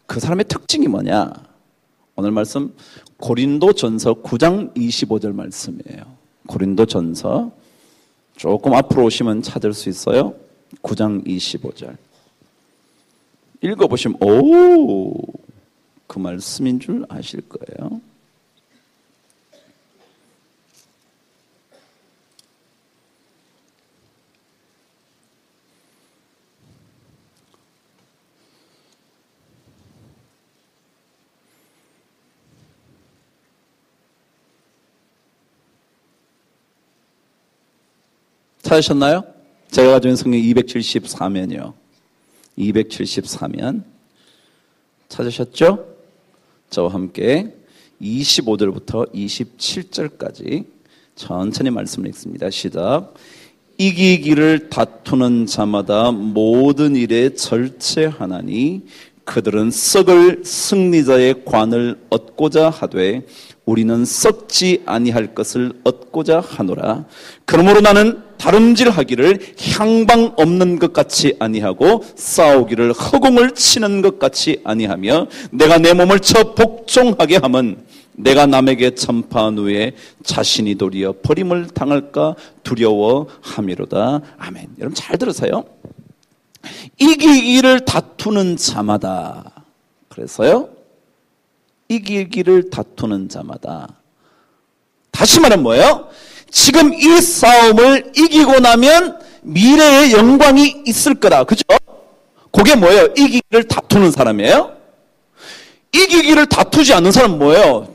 [SPEAKER 1] 그 사람의 특징이 뭐냐? 오늘 말씀 고린도전서 9장 25절 말씀이에요. 고린도전서 조금 앞으로 오시면 찾을 수 있어요. 9장 25절. 읽어보시면 그 말씀인 줄 아실 거예요. 찾으셨나요? 제가 가지고 있는 성경 274면이요. 274면. 찾으셨죠? 저와 함께 25절부터 27절까지 천천히 말씀을 읽습니다. 시작. 이기기를 다투는 자마다 모든 일에 절제하나니 그들은 썩을 승리자의 관을 얻고자 하되 우리는 썩지 아니할 것을 얻고자 하노라. 그러므로 나는 다름질하기를 향방 없는 것 같이 아니하고 싸우기를 허공을 치는 것 같이 아니하며 내가 내 몸을 쳐 복종하게 함은 내가 남에게 전파한 후에 자신이 도리어 버림을 당할까 두려워함이로다. 아멘. 여러분 잘 들으세요. 이기기를 다투는 자마다. 그래서요. 이기기를 다투는 자마다. 다시 말하면 뭐예요? 지금 이 싸움을 이기고 나면 미래의 영광이 있을 거다. 그죠? 그게 뭐예요? 이기기를 다투는 사람이에요? 이기기를 다투지 않는 사람은 뭐예요?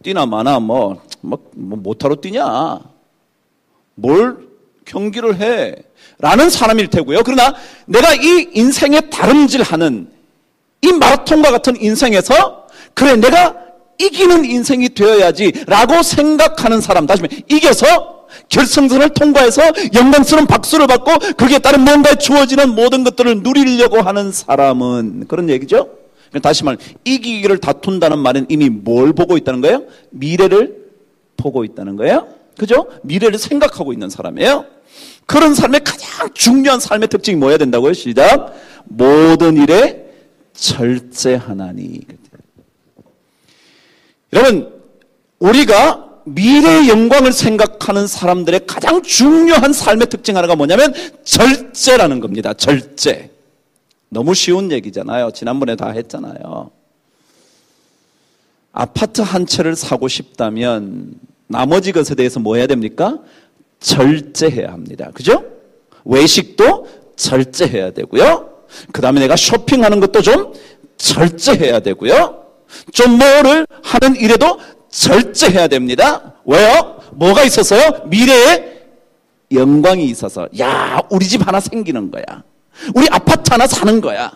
[SPEAKER 1] 뛰나 마나 못하러 뛰냐? 뭘 경기를 해? 라는 사람일 테고요. 그러나 내가 이 인생에 다름질하는 이 마라톤과 같은 인생에서 그래 내가 이기는 인생이 되어야지 라고 생각하는 사람, 다시 말해 이겨서 결승선을 통과해서 영광스러운 박수를 받고 거기에 따른 뭔가에 주어지는 모든 것들을 누리려고 하는 사람은 그런 얘기죠. 다시 말해 이기기를 다툰다는 말은 이미 뭘 보고 있다는 거예요? 미래를 보고 있다는 거예요. 그죠? 미래를 생각하고 있는 사람이에요. 그런 사람의 가장 중요한 삶의 특징이 뭐여야 된다고요? 시작. 모든 일에 절제하나니. 여러분, 우리가 미래의 영광을 생각하는 사람들의 가장 중요한 삶의 특징 하나가 뭐냐면 절제라는 겁니다. 절제. 너무 쉬운 얘기잖아요. 지난번에 다 했잖아요. 아파트 한 채를 사고 싶다면 나머지 것에 대해서 뭐 해야 됩니까? 절제해야 합니다. 그죠? 외식도 절제해야 되고요. 그 다음에 내가 쇼핑하는 것도 좀 절제해야 되고요. 좀 뭐를 하는 일에도 절제해야 됩니다. 왜요? 뭐가 있어서요? 미래에 영광이 있어서. 야, 우리 집 하나 생기는 거야. 우리 아파트 하나 사는 거야.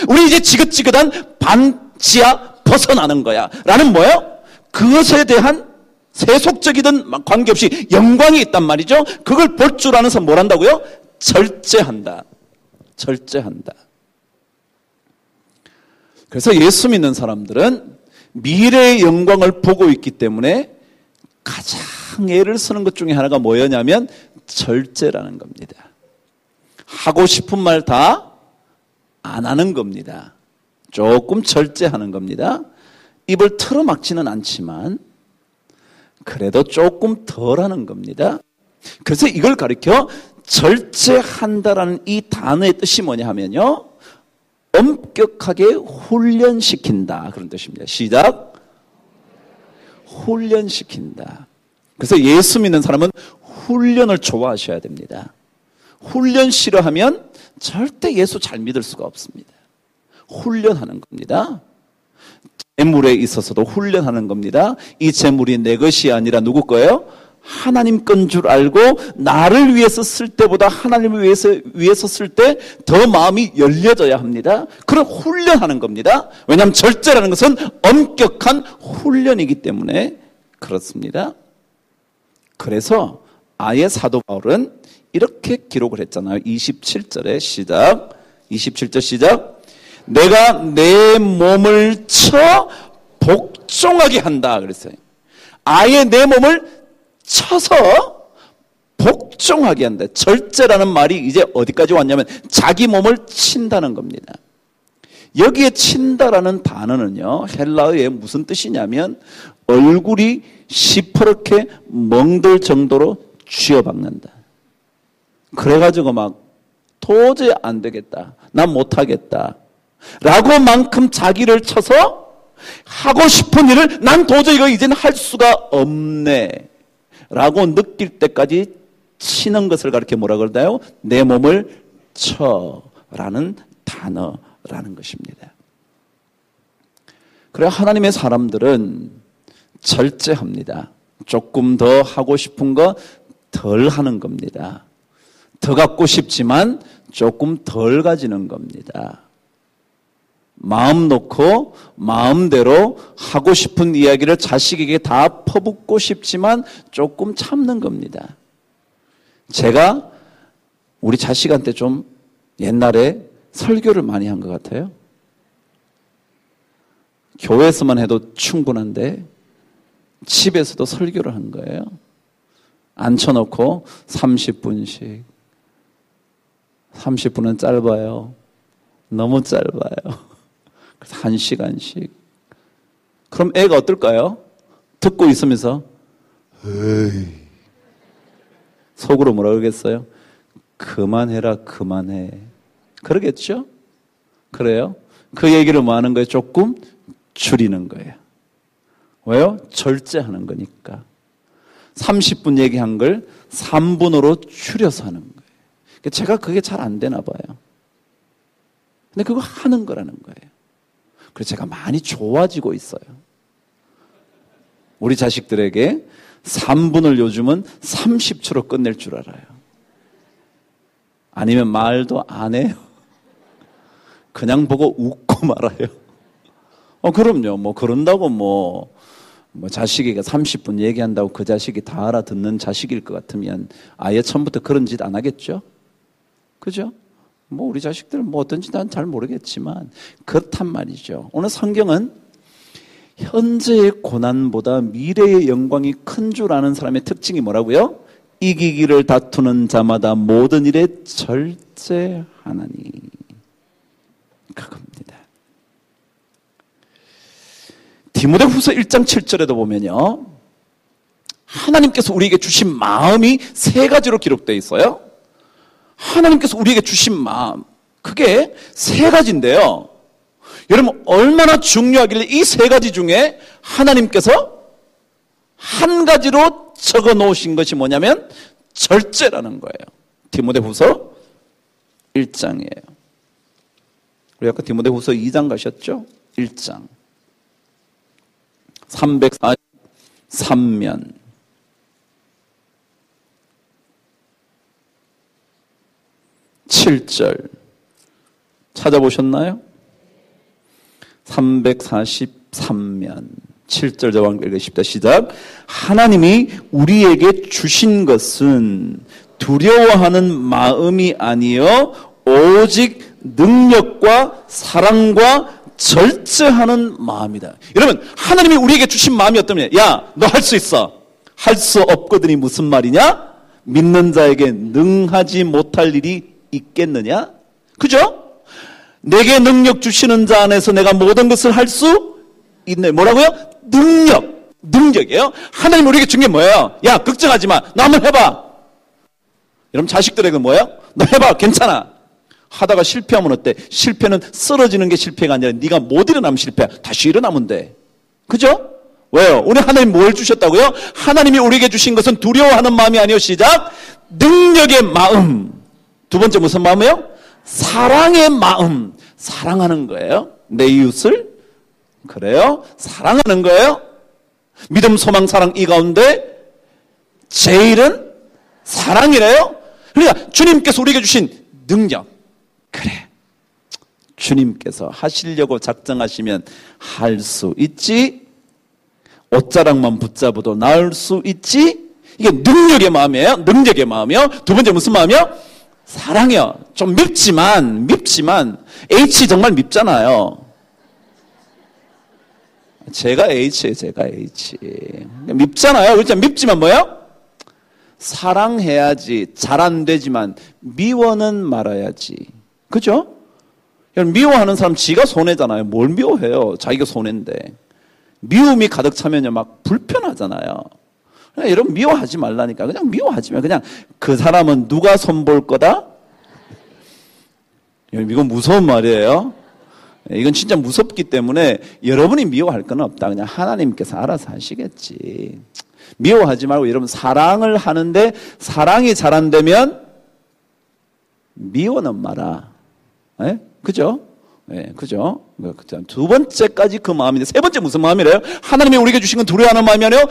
[SPEAKER 1] 우리 이제 지긋지긋한 반지하 벗어나는 거야. 라는 뭐예요? 그것에 대한 세속적이든 관계없이 영광이 있단 말이죠. 그걸 볼 줄 아는 사람 뭘 한다고요? 절제한다. 절제한다. 그래서 예수 믿는 사람들은 미래의 영광을 보고 있기 때문에 가장 애를 쓰는 것 중에 하나가 뭐였냐면 절제라는 겁니다. 하고 싶은 말 다 안 하는 겁니다. 조금 절제하는 겁니다. 입을 틀어막지는 않지만 그래도 조금 덜 하는 겁니다. 그래서 이걸 가리켜 절제한다라는 이 단어의 뜻이 뭐냐 하면요, 엄격하게 훈련시킨다 그런 뜻입니다. 시작. 훈련시킨다. 그래서 예수 믿는 사람은 훈련을 좋아하셔야 됩니다. 훈련 싫어하면 절대 예수 잘 믿을 수가 없습니다. 훈련하는 겁니다. 재물에 있어서도 훈련하는 겁니다. 이 재물이 내 것이 아니라 누구 거예요? 하나님 건 줄 알고 나를 위해서 쓸 때보다 하나님을 위해서 쓸 때 더 마음이 열려져야 합니다. 그런 훈련하는 겁니다. 왜냐하면 절제라는 것은 엄격한 훈련이기 때문에 그렇습니다. 그래서 아예 사도 바울은 이렇게 기록을 했잖아요. 27절에 시작. 27절 시작. 내가 내 몸을 쳐 복종하게 한다 그랬어요. 아예 내 몸을 쳐서 복종하게 한다. 절제라는 말이 이제 어디까지 왔냐면 자기 몸을 친다는 겁니다. 여기에 친다라는 단어는요, 헬라어에 무슨 뜻이냐면 얼굴이 시퍼렇게 멍들 정도로 쥐어박는다. 그래가지고 막 도저히 안 되겠다. 난 못하겠다. 라고 만큼 자기를 쳐서 하고 싶은 일을 난 도저히 이거 이제는 할 수가 없네. 라고 느낄 때까지 치는 것을 가르쳐 뭐라 그러나요? 내 몸을 쳐라는 단어라는 것입니다. 그래 하나님의 사람들은 절제합니다. 조금 더 하고 싶은 거 덜 하는 겁니다. 더 갖고 싶지만 조금 덜 가지는 겁니다. 마음 놓고 마음대로 하고 싶은 이야기를 자식에게 다 퍼붓고 싶지만 조금 참는 겁니다. 제가 우리 자식한테 좀 옛날에 설교를 많이 한 것 같아요. 교회에서만 해도 충분한데 집에서도 설교를 한 거예요. 앉혀놓고 30분씩. 30분은 짧아요. 너무 짧아요. 그래서 1시간씩. 그럼 애가 어떨까요? 듣고 있으면서 에이. 속으로 뭐라 그러겠어요? 그만해라, 그만해. 그러겠죠? 그래요? 그 얘기를 뭐 하는 거예요? 조금 줄이는 거예요. 왜요? 절제하는 거니까. 30분 얘기한 걸 3분으로 줄여서 하는 거예요. 제가 그게 잘 안 되나 봐요. 근데 그거 하는 거라는 거예요. 그래서 제가 많이 좋아지고 있어요. 우리 자식들에게 3분을 요즘은 30초로 끝낼 줄 알아요. 아니면 말도 안 해요. 그냥 보고 웃고 말아요. 그럼요. 뭐 그런다고 뭐 자식에게 30분 얘기한다고 그 자식이 다 알아듣는 자식일 것 같으면 아예 처음부터 그런 짓 안 하겠죠? 그죠? 뭐 우리 자식들은 뭐 어떤지 난 잘 모르겠지만 그렇단 말이죠. 오늘 성경은 현재의 고난보다 미래의 영광이 큰 줄 아는 사람의 특징이 뭐라고요? 이기기를 다투는 자마다 모든 일에 절제하나니. 그겁니다. 디모데후서 1장 7절에도 보면요, 하나님께서 우리에게 주신 마음이 세 가지로 기록되어 있어요. 하나님께서 우리에게 주신 마음, 그게 세 가지인데요. 여러분, 얼마나 중요하길래 이 세 가지 중에 하나님께서 한 가지로 적어 놓으신 것이 뭐냐면 절제라는 거예요. 디모데후서 1장이에요. 우리 아까 디모데후서 2장 가셨죠? 1장 343면 7절 찾아보셨나요? 343면 7절 저와 함께 읽으십시다. 시작. 하나님이 우리에게 주신 것은 두려워하는 마음이 아니요 오직 능력과 사랑과 절제하는 마음이다. 여러분, 하나님이 우리에게 주신 마음이 어떠냐? 야, 너 할 수 있어. 할 수 없거든이 무슨 말이냐? 믿는 자에게 능하지 못할 일이 있겠느냐? 그죠? 내게 능력 주시는 자 안에서 내가 모든 것을 할 수 있네. 뭐라고요? 능력이에요. 하나님 우리에게 준 게 뭐예요? 야, 걱정하지 마. 너 한번 해봐. 여러분, 자식들에게 뭐예요? 너 해봐. 괜찮아. 하다가 실패하면 어때? 실패는 쓰러지는 게 실패가 아니라 네가 못 일어나면 실패야. 다시 일어나면 돼. 그죠? 왜요? 우리 하나님 뭘 주셨다고요? 하나님이 우리에게 주신 것은 두려워하는 마음이 아니요. 시작. 능력의 마음. 두 번째 무슨 마음이에요? 사랑의 마음. 사랑하는 거예요. 내 이웃을. 그래요? 사랑하는 거예요. 믿음, 소망, 사랑 이 가운데 제일은 사랑이래요. 그러니까 주님께서 우리에게 주신 능력. 그래. 주님께서 하시려고 작정하시면 할 수 있지. 옷자락만 붙잡아도 나을 수 있지. 이게 능력의 마음이에요. 능력의 마음이요. 두 번째 무슨 마음이요? 사랑이요. 좀 밉지만 H 정말 밉잖아요. 제가 H예요. 제가 H. 밉잖아요. 그렇죠? 밉지만 뭐예요? 사랑해야지. 잘 안 되지만 미워는 말아야지. 그죠? 미워하는 사람 지가 손해잖아요. 뭘 미워해요? 자기가 손해인데. 미움이 가득 차면요 막 불편하잖아요. 여러분 미워하지 말라니까. 그냥 미워하지 마. 그냥 그 사람은 누가 손볼 거다? 이건 무서운 말이에요. 이건 진짜 무섭기 때문에 여러분이 미워할 건 없다. 그냥 하나님께서 알아서 하시겠지. 미워하지 말고 여러분 사랑을 하는데 사랑이 잘 안 되면 미워는 마라. 네? 그죠? 네, 그죠? 두 번째까지 그 마음인데 세 번째 무슨 마음이래요? 하나님이 우리에게 주신 건 두려워하는 마음이 아니에요.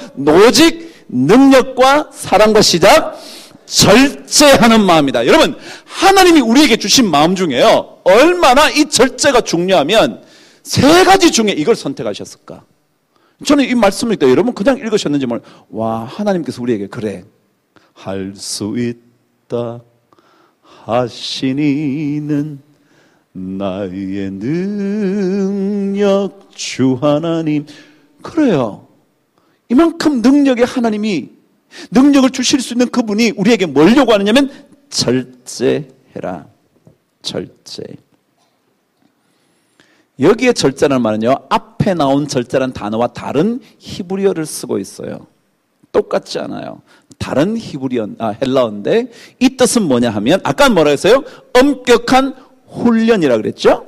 [SPEAKER 1] 오직 능력과 사랑과 시작 절제하는 마음이다. 여러분 하나님이 우리에게 주신 마음 중에요 얼마나 이 절제가 중요하면 세 가지 중에 이걸 선택하셨을까? 저는 이 말씀을 읽다 여러분 그냥 읽으셨는지 몰라요. 와, 하나님께서 우리에게 그래 할 수 있다 하시니는 나의 능력 주 하나님. 그래요. 이만큼 능력의 하나님이 능력을 주실 수 있는 그분이 우리에게 뭘 요구하느냐면 절제해라. 절제. 여기에 절제라는 말은요 앞에 나온 절제라는 단어와 다른 히브리어를 쓰고 있어요. 똑같지 않아요. 다른 헬라어인데 이 뜻은 뭐냐 하면 아까 뭐라 했어요? 엄격한 훈련이라 그랬죠?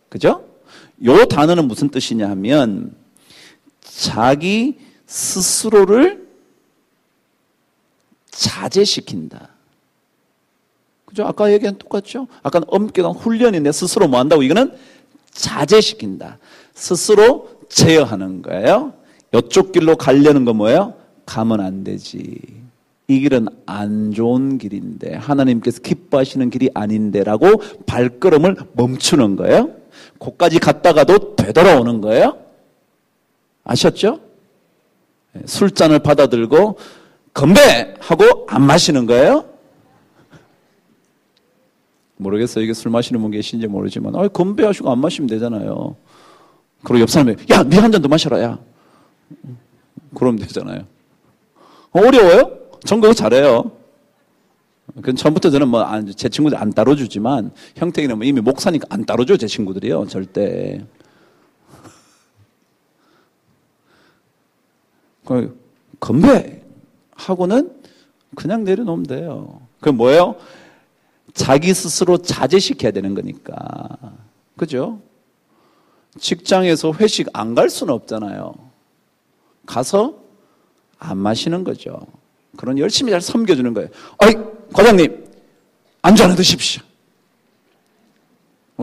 [SPEAKER 1] 그죠? 요 단어는 무슨 뜻이냐 하면 자기 스스로를 자제시킨다. 그죠? 아까 얘기한 똑같죠? 아까는 엄격한 훈련인데 스스로 뭐 한다고? 이거는 자제시킨다. 스스로 제어하는 거예요. 이쪽 길로 가려는 건 뭐예요? 가면 안 되지. 이 길은 안 좋은 길인데 하나님께서 기뻐하시는 길이 아닌데라고 발걸음을 멈추는 거예요. 거기까지 갔다가도 되돌아오는 거예요. 아셨죠? 술잔을 받아들고 건배하고 안 마시는 거예요. 모르겠어요. 이게 술 마시는 분 계신지 모르지만 건배하시고 안 마시면 되잖아요. 그리고 옆 사람이 야, 네 한 잔 더 마셔라. 야. 그러면 되잖아요. 어려워요? 전 그거 잘해요. 처음부터 저는 제 친구들 안 따라주지만 형택이는 이미 목사니까 안 따라줘 제 친구들이요. 절대. 건배 하고는 그냥 내려놓으면 돼요. 그게 뭐예요? 자기 스스로 자제시켜야 되는 거니까. 그죠? 직장에서 회식 안 갈 수는 없잖아요. 가서 안 마시는 거죠. 그런 열심히 잘 섬겨주는 거예요. 어이, 과장님, 안주 하나 드십시오.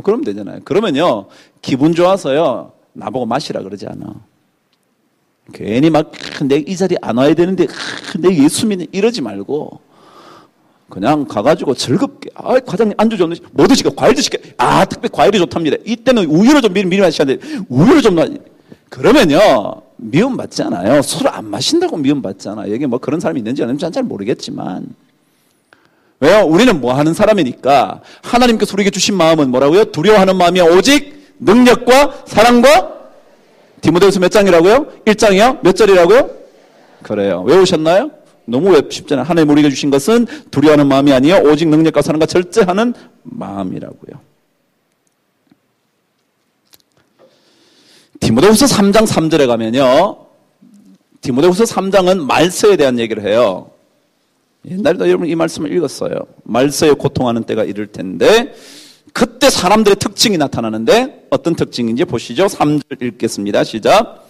[SPEAKER 1] 그러면 되잖아요. 그러면요, 기분 좋아서요, 나보고 마시라 그러지 않아. 괜히 막, 내 이 자리에 안 와야 되는데, 내 예수 믿는, 이러지 말고, 그냥 가가지고 즐겁게, 과장님 안주 좀 드시고, 뭐 드실까? 과일 드실까? 특별히 과일이 좋답니다. 이때는 우유를 좀 미리 마셔야 돼. 우유를 좀 그러면요, 미움 받지 않아요. 술을 안 마신다고 미움 받잖아. 여기 뭐 그런 사람이 있는지 없는지 잘 모르겠지만. 왜요? 우리는 뭐 하는 사람이니까, 하나님께서 우리에게 주신 마음은 뭐라고요? 두려워하는 마음이 오직 능력과 사랑과 디모데후서 몇 장이라고요? 1장이요? 몇 절이라고요? 그래요. 외우셨나요? 너무 쉽잖아요. 하나님 우리에게 주신 것은 두려워하는 마음이 아니요 오직 능력과 사랑과 절제하는 마음이라고요. 디모데후서 3장 3절에 가면요, 디모데후서 3장은 말세에 대한 얘기를 해요. 옛날에도 여러분 이 말씀을 읽었어요. 말세에 고통하는 때가 이를 텐데 그때 사람들의 특징이 나타나는데 어떤 특징인지 보시죠. 3절 읽겠습니다. 시작.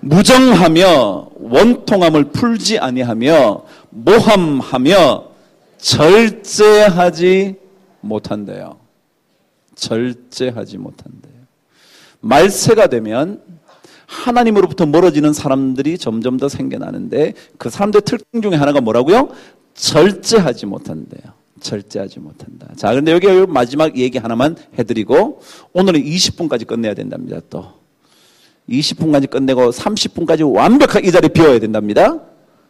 [SPEAKER 1] 무정하며 원통함을 풀지 아니하며 모함하며 절제하지 못한대요. 절제하지 못한대요. 말세가 되면 하나님으로부터 멀어지는 사람들이 점점 더 생겨나는데 그 사람들의 특징 중에 하나가 뭐라고요? 절제하지 못한대요. 절제하지 못한다. 자, 그런데 여기 마지막 얘기 하나만 해드리고 오늘은 20분까지 끝내야 된답니다. 또 20분까지 끝내고 30분까지 완벽하게 이 자리에 비워야 된답니다.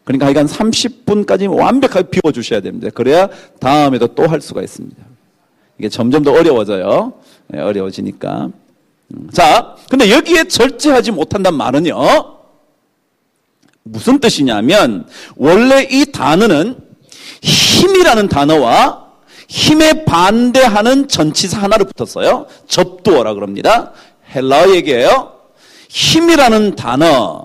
[SPEAKER 1] 그러니까 하여간 30분까지 완벽하게 비워주셔야 됩니다. 그래야 다음에도 또 할 수가 있습니다. 이게 점점 더 어려워져요. 네, 어려워지니까. 자, 근데 여기에 절제하지 못한다는 말은요, 무슨 뜻이냐면 원래 이 단어는 힘이라는 단어와 힘에 반대하는 전치사 하나를 붙었어요. 접두어라 그럽니다. 헬라어 얘기예요. 힘이라는 단어,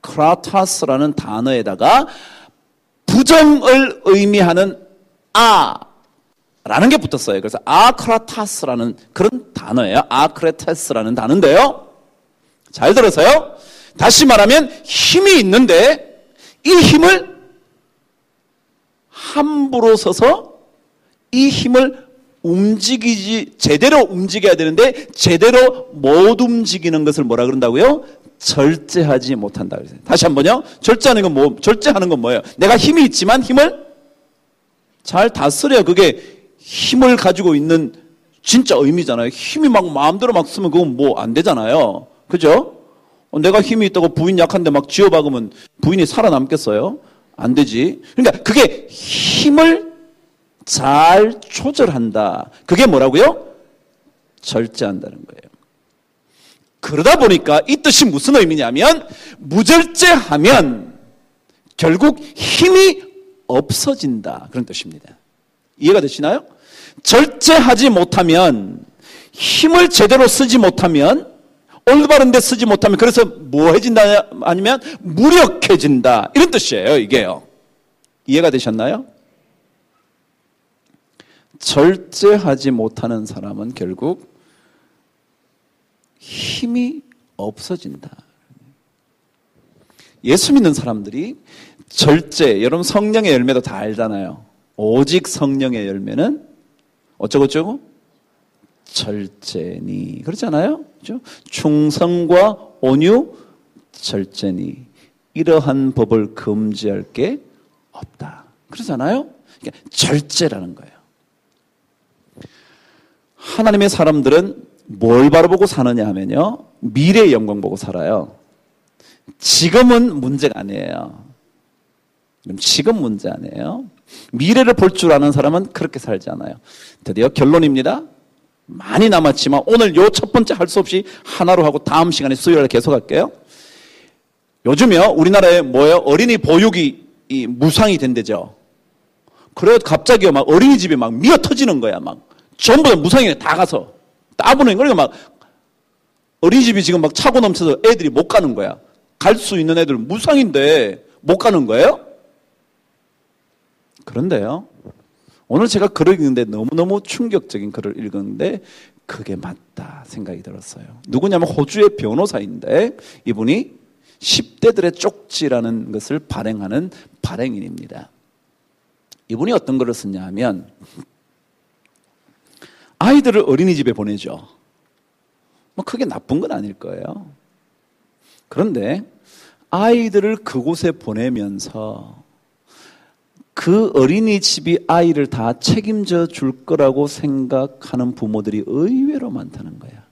[SPEAKER 1] 크라타스라는 단어에다가 부정을 의미하는 라는 게 붙었어요. 그래서 아크라타스라는 그런 단어예요. 아크레테스라는 단어인데요. 잘 들어서요. 다시 말하면 힘이 있는데 이 힘을 함부로 써서 이 힘을 제대로 움직여야 되는데 제대로 못 움직이는 것을 뭐라 그런다고요? 절제하지 못한다. 다시 한번요. 절제하는 건 뭐예요? 내가 힘이 있지만 힘을 잘 다스려야 그게 힘을 가지고 있는 진짜 의미잖아요. 힘이 막 마음대로 막 쓰면 그건 뭐 안 되잖아요. 그죠? 내가 힘이 있다고 부인 약한데 막 쥐어박으면 부인이 살아남겠어요? 안 되지. 그러니까 그게 힘을 잘 조절한다. 그게 뭐라고요? 절제한다는 거예요. 그러다 보니까 이 뜻이 무슨 의미냐면 무절제하면 결국 힘이 없어진다. 그런 뜻입니다. 이해가 되시나요? 절제하지 못하면 힘을 제대로 쓰지 못하면 올바른 데 쓰지 못하면 그래서 뭐해진다 아니면 무력해진다. 이런 뜻이에요. 이게요. 이해가 되셨나요? 절제하지 못하는 사람은 결국 힘이 없어진다. 예수 믿는 사람들이 절제, 여러분 성령의 열매도 다 알잖아요. 오직 성령의 열매는 어쩌고저쩌고? 절제니. 그렇잖아요? 그렇죠? 충성과 온유, 절제니. 이러한 법을 금지할 게 없다. 그러잖아요? 그러니까 절제라는 거예요. 하나님의 사람들은 뭘 바라보고 사느냐 하면요. 미래의 영광 보고 살아요. 지금은 문제가 아니에요. 지금 문제 아니에요. 미래를 볼 줄 아는 사람은 그렇게 살지 않아요. 드디어 결론입니다. 많이 남았지만 오늘 요 첫 번째 할 수 없이 하나로 하고 다음 시간에 수요일에 계속할게요. 요즘요 우리나라에 뭐예요? 어린이 보육이 무상이 된대죠. 그래서 갑자기 막 어린이집이 막 미어 터지는 거야. 막 전부 다 무상이네. 다 가서 따보는 거니까 막 어린이집이 지금 막 차고 넘쳐서 애들이 못 가는 거야. 갈 수 있는 애들은 무상인데 못 가는 거예요? 그런데요, 오늘 제가 글을 읽는데 너무너무 충격적인 글을 읽었는데 그게 맞다 생각이 들었어요. 누구냐면 호주의 변호사인데 이분이 10대들의 쪽지라는 것을 발행하는 발행인입니다. 이분이 어떤 글을 썼냐 하면, 아이들을 어린이집에 보내죠. 뭐 크게 나쁜 건 아닐 거예요. 그런데 아이들을 그곳에 보내면서 그 어린이집이 아이를 다 책임져 줄 거라고 생각하는 부모들이 의외로 많다는 거야.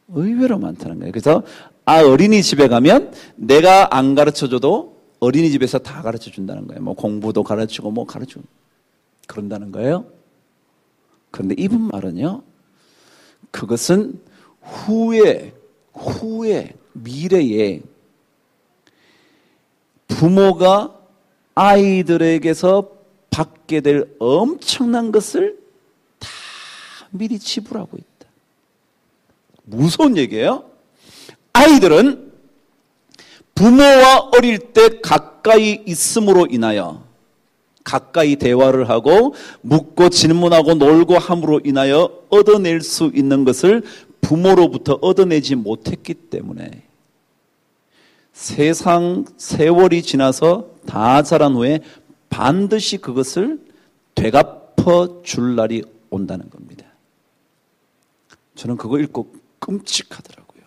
[SPEAKER 1] 의외로 많다는 거예요. 그래서 어린이집에 가면 내가 안 가르쳐줘도 어린이집에서 다 가르쳐 준다는 거예요. 뭐 공부도 가르치고 뭐 가르치고 그런다는 거예요. 그런데 이분 말은요, 그것은 후에 미래에 부모가 아이들에게서 받게 될 엄청난 것을 다 미리 지불하고 있다. 무서운 얘기예요. 아이들은 부모와 어릴 때 가까이 있음으로 인하여, 가까이 대화를 하고 묻고 질문하고 놀고 함으로 인하여 얻어낼 수 있는 것을 부모로부터 얻어내지 못했기 때문에 세월이 지나서 다 자란 후에 반드시 그것을 되갚아 줄 날이 온다는 겁니다. 저는 그거 읽고 끔찍하더라고요.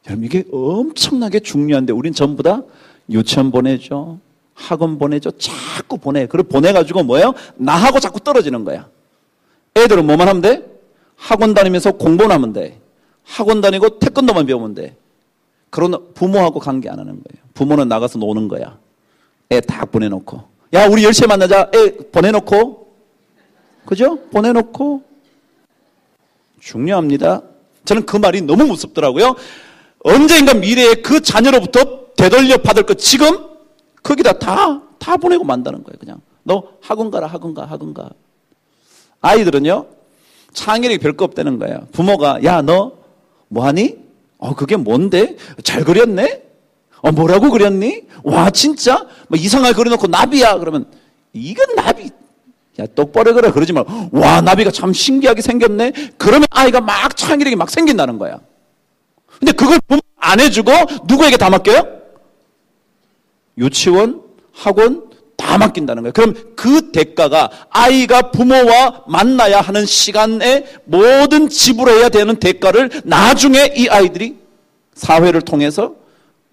[SPEAKER 1] 여러분, 이게 엄청나게 중요한데 우린 전부 다 유치원 보내죠, 학원 보내죠, 자꾸 보내. 그리고 보내가지고 뭐예요? 나하고 자꾸 떨어지는 거야. 애들은 뭐만 하면 돼? 학원 다니면서 공부만 하면 돼. 학원 다니고 태권도만 배우면 돼. 그러나 부모하고 관계 안 하는 거예요. 부모는 나가서 노는 거야. 애 다 보내놓고. 야, 우리 10시에 만나자. 애 보내놓고. 그죠? 보내놓고. 중요합니다. 저는 그 말이 너무 무섭더라고요. 언젠가 미래에 그 자녀로부터 되돌려 받을 것 지금 거기다 다 보내고 만다는 거예요. 그냥 너 학원 가라, 학원 가. 아이들은요, 창의력이 별거 없다는 거예요. 부모가 야, 너 뭐하니? 그게 뭔데? 잘 그렸네? 뭐라고 그렸니? 와, 진짜? 뭐 이상하게 그려놓고 나비야. 그러면 이건 나비. 야, 똑바로 그래. 그러지 말고 와, 나비가 참 신기하게 생겼네. 그러면 아이가 막 창의력이 막 생긴다는 거야. 근데 그걸 부모 안 해주고 누구에게 다 맡겨요? 유치원, 학원 다 맡긴다는 거예요. 그럼 그 대가가 아이가 부모와 만나야 하는 시간에 모든 지불해야 되는 대가를 나중에 이 아이들이 사회를 통해서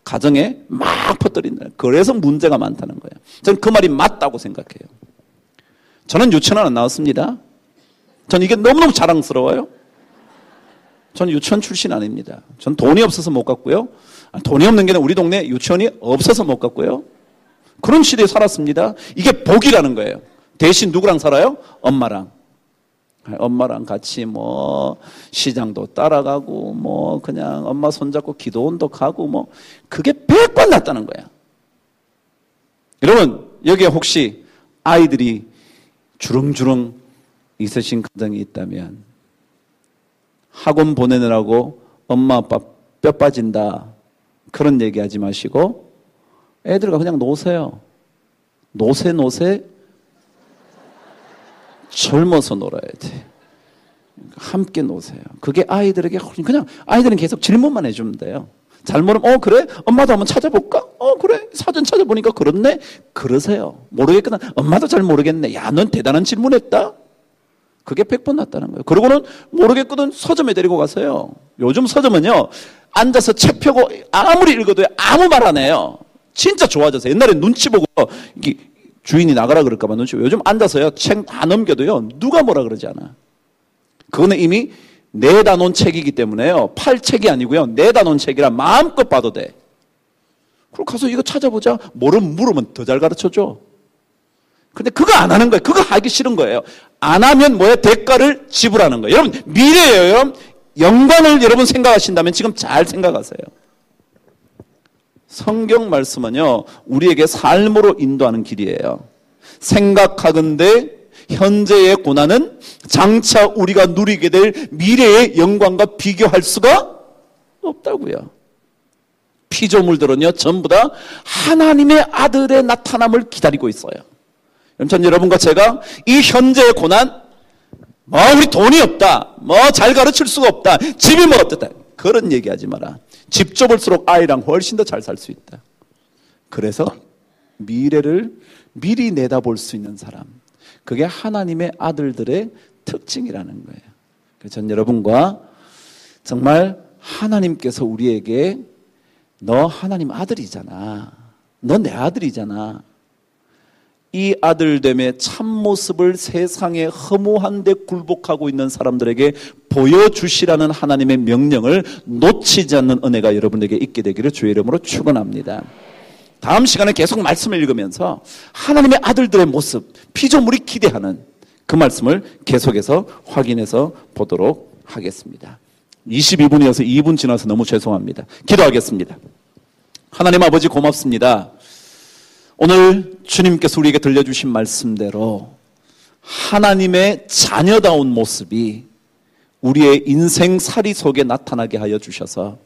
[SPEAKER 1] 가정에 막 퍼뜨린다. 그래서 문제가 많다는 거예요. 저는 그 말이 맞다고 생각해요. 저는 유치원 안 나왔습니다. 저는 이게 너무너무 자랑스러워요. 저는 유치원 출신 아닙니다. 전 돈이 없어서 못 갔고요. 돈이 없는 게 아니라 우리 동네 유치원이 없어서 못 갔고요. 그런 시대에 살았습니다. 이게 복이라는 거예요. 대신 누구랑 살아요? 엄마랑. 엄마랑 같이 뭐 시장도 따라가고 뭐 그냥 엄마 손잡고 기도원도 가고 뭐 그게 100번 낫다는 거야. 여러분, 여기에 혹시 아이들이 주렁주렁 있으신 가정이 있다면 학원 보내느라고 엄마 아빠 뼈 빠진다 그런 얘기하지 마시고 애들과 그냥 노세요. 노세 젊어서 놀아야 돼. 함께 노세요. 그게 아이들에게 그냥 아이들은 계속 질문만 해주면 돼요. 잘 모르면 그래? 엄마도 한번 찾아볼까? 그래? 사전 찾아보니까 그렇네? 그러세요. 모르겠구나. 엄마도 잘 모르겠네. 야, 넌 대단한 질문했다. 그게 100번 낫다는 거예요. 그러고는 모르겠거든 서점에 데리고 가세요. 요즘 서점은요, 앉아서 책 펴고 아무리 읽어도 아무 말 안 해요. 진짜 좋아져서. 옛날에 눈치 보고 이게 주인이 나가라 그럴까봐 눈치 보고. 요즘 앉아서요, 책 다 넘겨도요, 누가 뭐라 그러지 않아. 그거는 이미 내다 놓은 책이기 때문에요. 팔 책이 아니고요. 내다 놓은 책이라 마음껏 봐도 돼. 그리고 가서 이거 찾아보자. 물으면 더 잘 가르쳐줘. 근데 그거 안 하는 거예요. 그거 하기 싫은 거예요. 안 하면 뭐예요? 대가를 지불하는 거예요. 여러분, 미래예요. 여러분, 영광을 여러분 생각하신다면 지금 잘 생각하세요. 성경 말씀은요, 우리에게 삶으로 인도하는 길이에요. 생각하건대 현재의 고난은 장차 우리가 누리게 될 미래의 영광과 비교할 수가 없다고요. 피조물들은요 전부 다 하나님의 아들의 나타남을 기다리고 있어요. 전 여러분과 제가 이 현재의 고난, 우리 돈이 없다, 잘 가르칠 수가 없다, 집이 어떻다, 그런 얘기하지 마라. 집 좁을수록 아이랑 훨씬 더 잘 살 수 있다. 그래서 미래를 미리 내다볼 수 있는 사람, 그게 하나님의 아들들의 특징이라는 거예요. 그래서 전 여러분과 정말 하나님께서 우리에게 너 하나님 아들이잖아, 너 내 아들이잖아, 이 아들됨의 참모습을 세상에 허무한 데 굴복하고 있는 사람들에게 보여주시라는 하나님의 명령을 놓치지 않는 은혜가 여러분에게 있게 되기를 주의 이름으로 축원합니다. 다음 시간에 계속 말씀을 읽으면서 하나님의 아들들의 모습, 피조물이 기대하는 그 말씀을 계속해서 확인해서 보도록 하겠습니다. 22분이어서 2분 지나서 너무 죄송합니다. 기도하겠습니다. 하나님 아버지 고맙습니다. 오늘 주님께서 우리에게 들려주신 말씀대로 하나님의 자녀다운 모습이 우리의 인생살이 속에 나타나게 하여 주셔서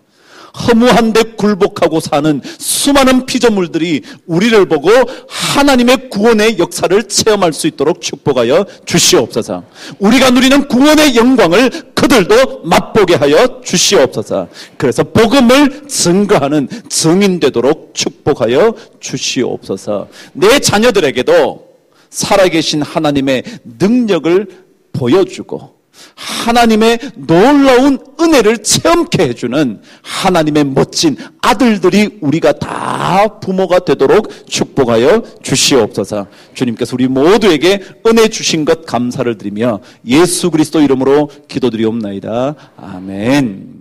[SPEAKER 1] 허무한 데 굴복하고 사는 수많은 피조물들이 우리를 보고 하나님의 구원의 역사를 체험할 수 있도록 축복하여 주시옵소서. 우리가 누리는 구원의 영광을 그들도 맛보게 하여 주시옵소서. 그래서 복음을 증거하는 증인 되도록 축복하여 주시옵소서. 내 자녀들에게도 살아계신 하나님의 능력을 보여주고 하나님의 놀라운 은혜를 체험케 해주는 하나님의 멋진 아들들이 우리가 다 부모가 되도록 축복하여 주시옵소서. 주님께서 우리 모두에게 은혜 주신 것 감사를 드리며 예수 그리스도 이름으로 기도드리옵나이다. 아멘.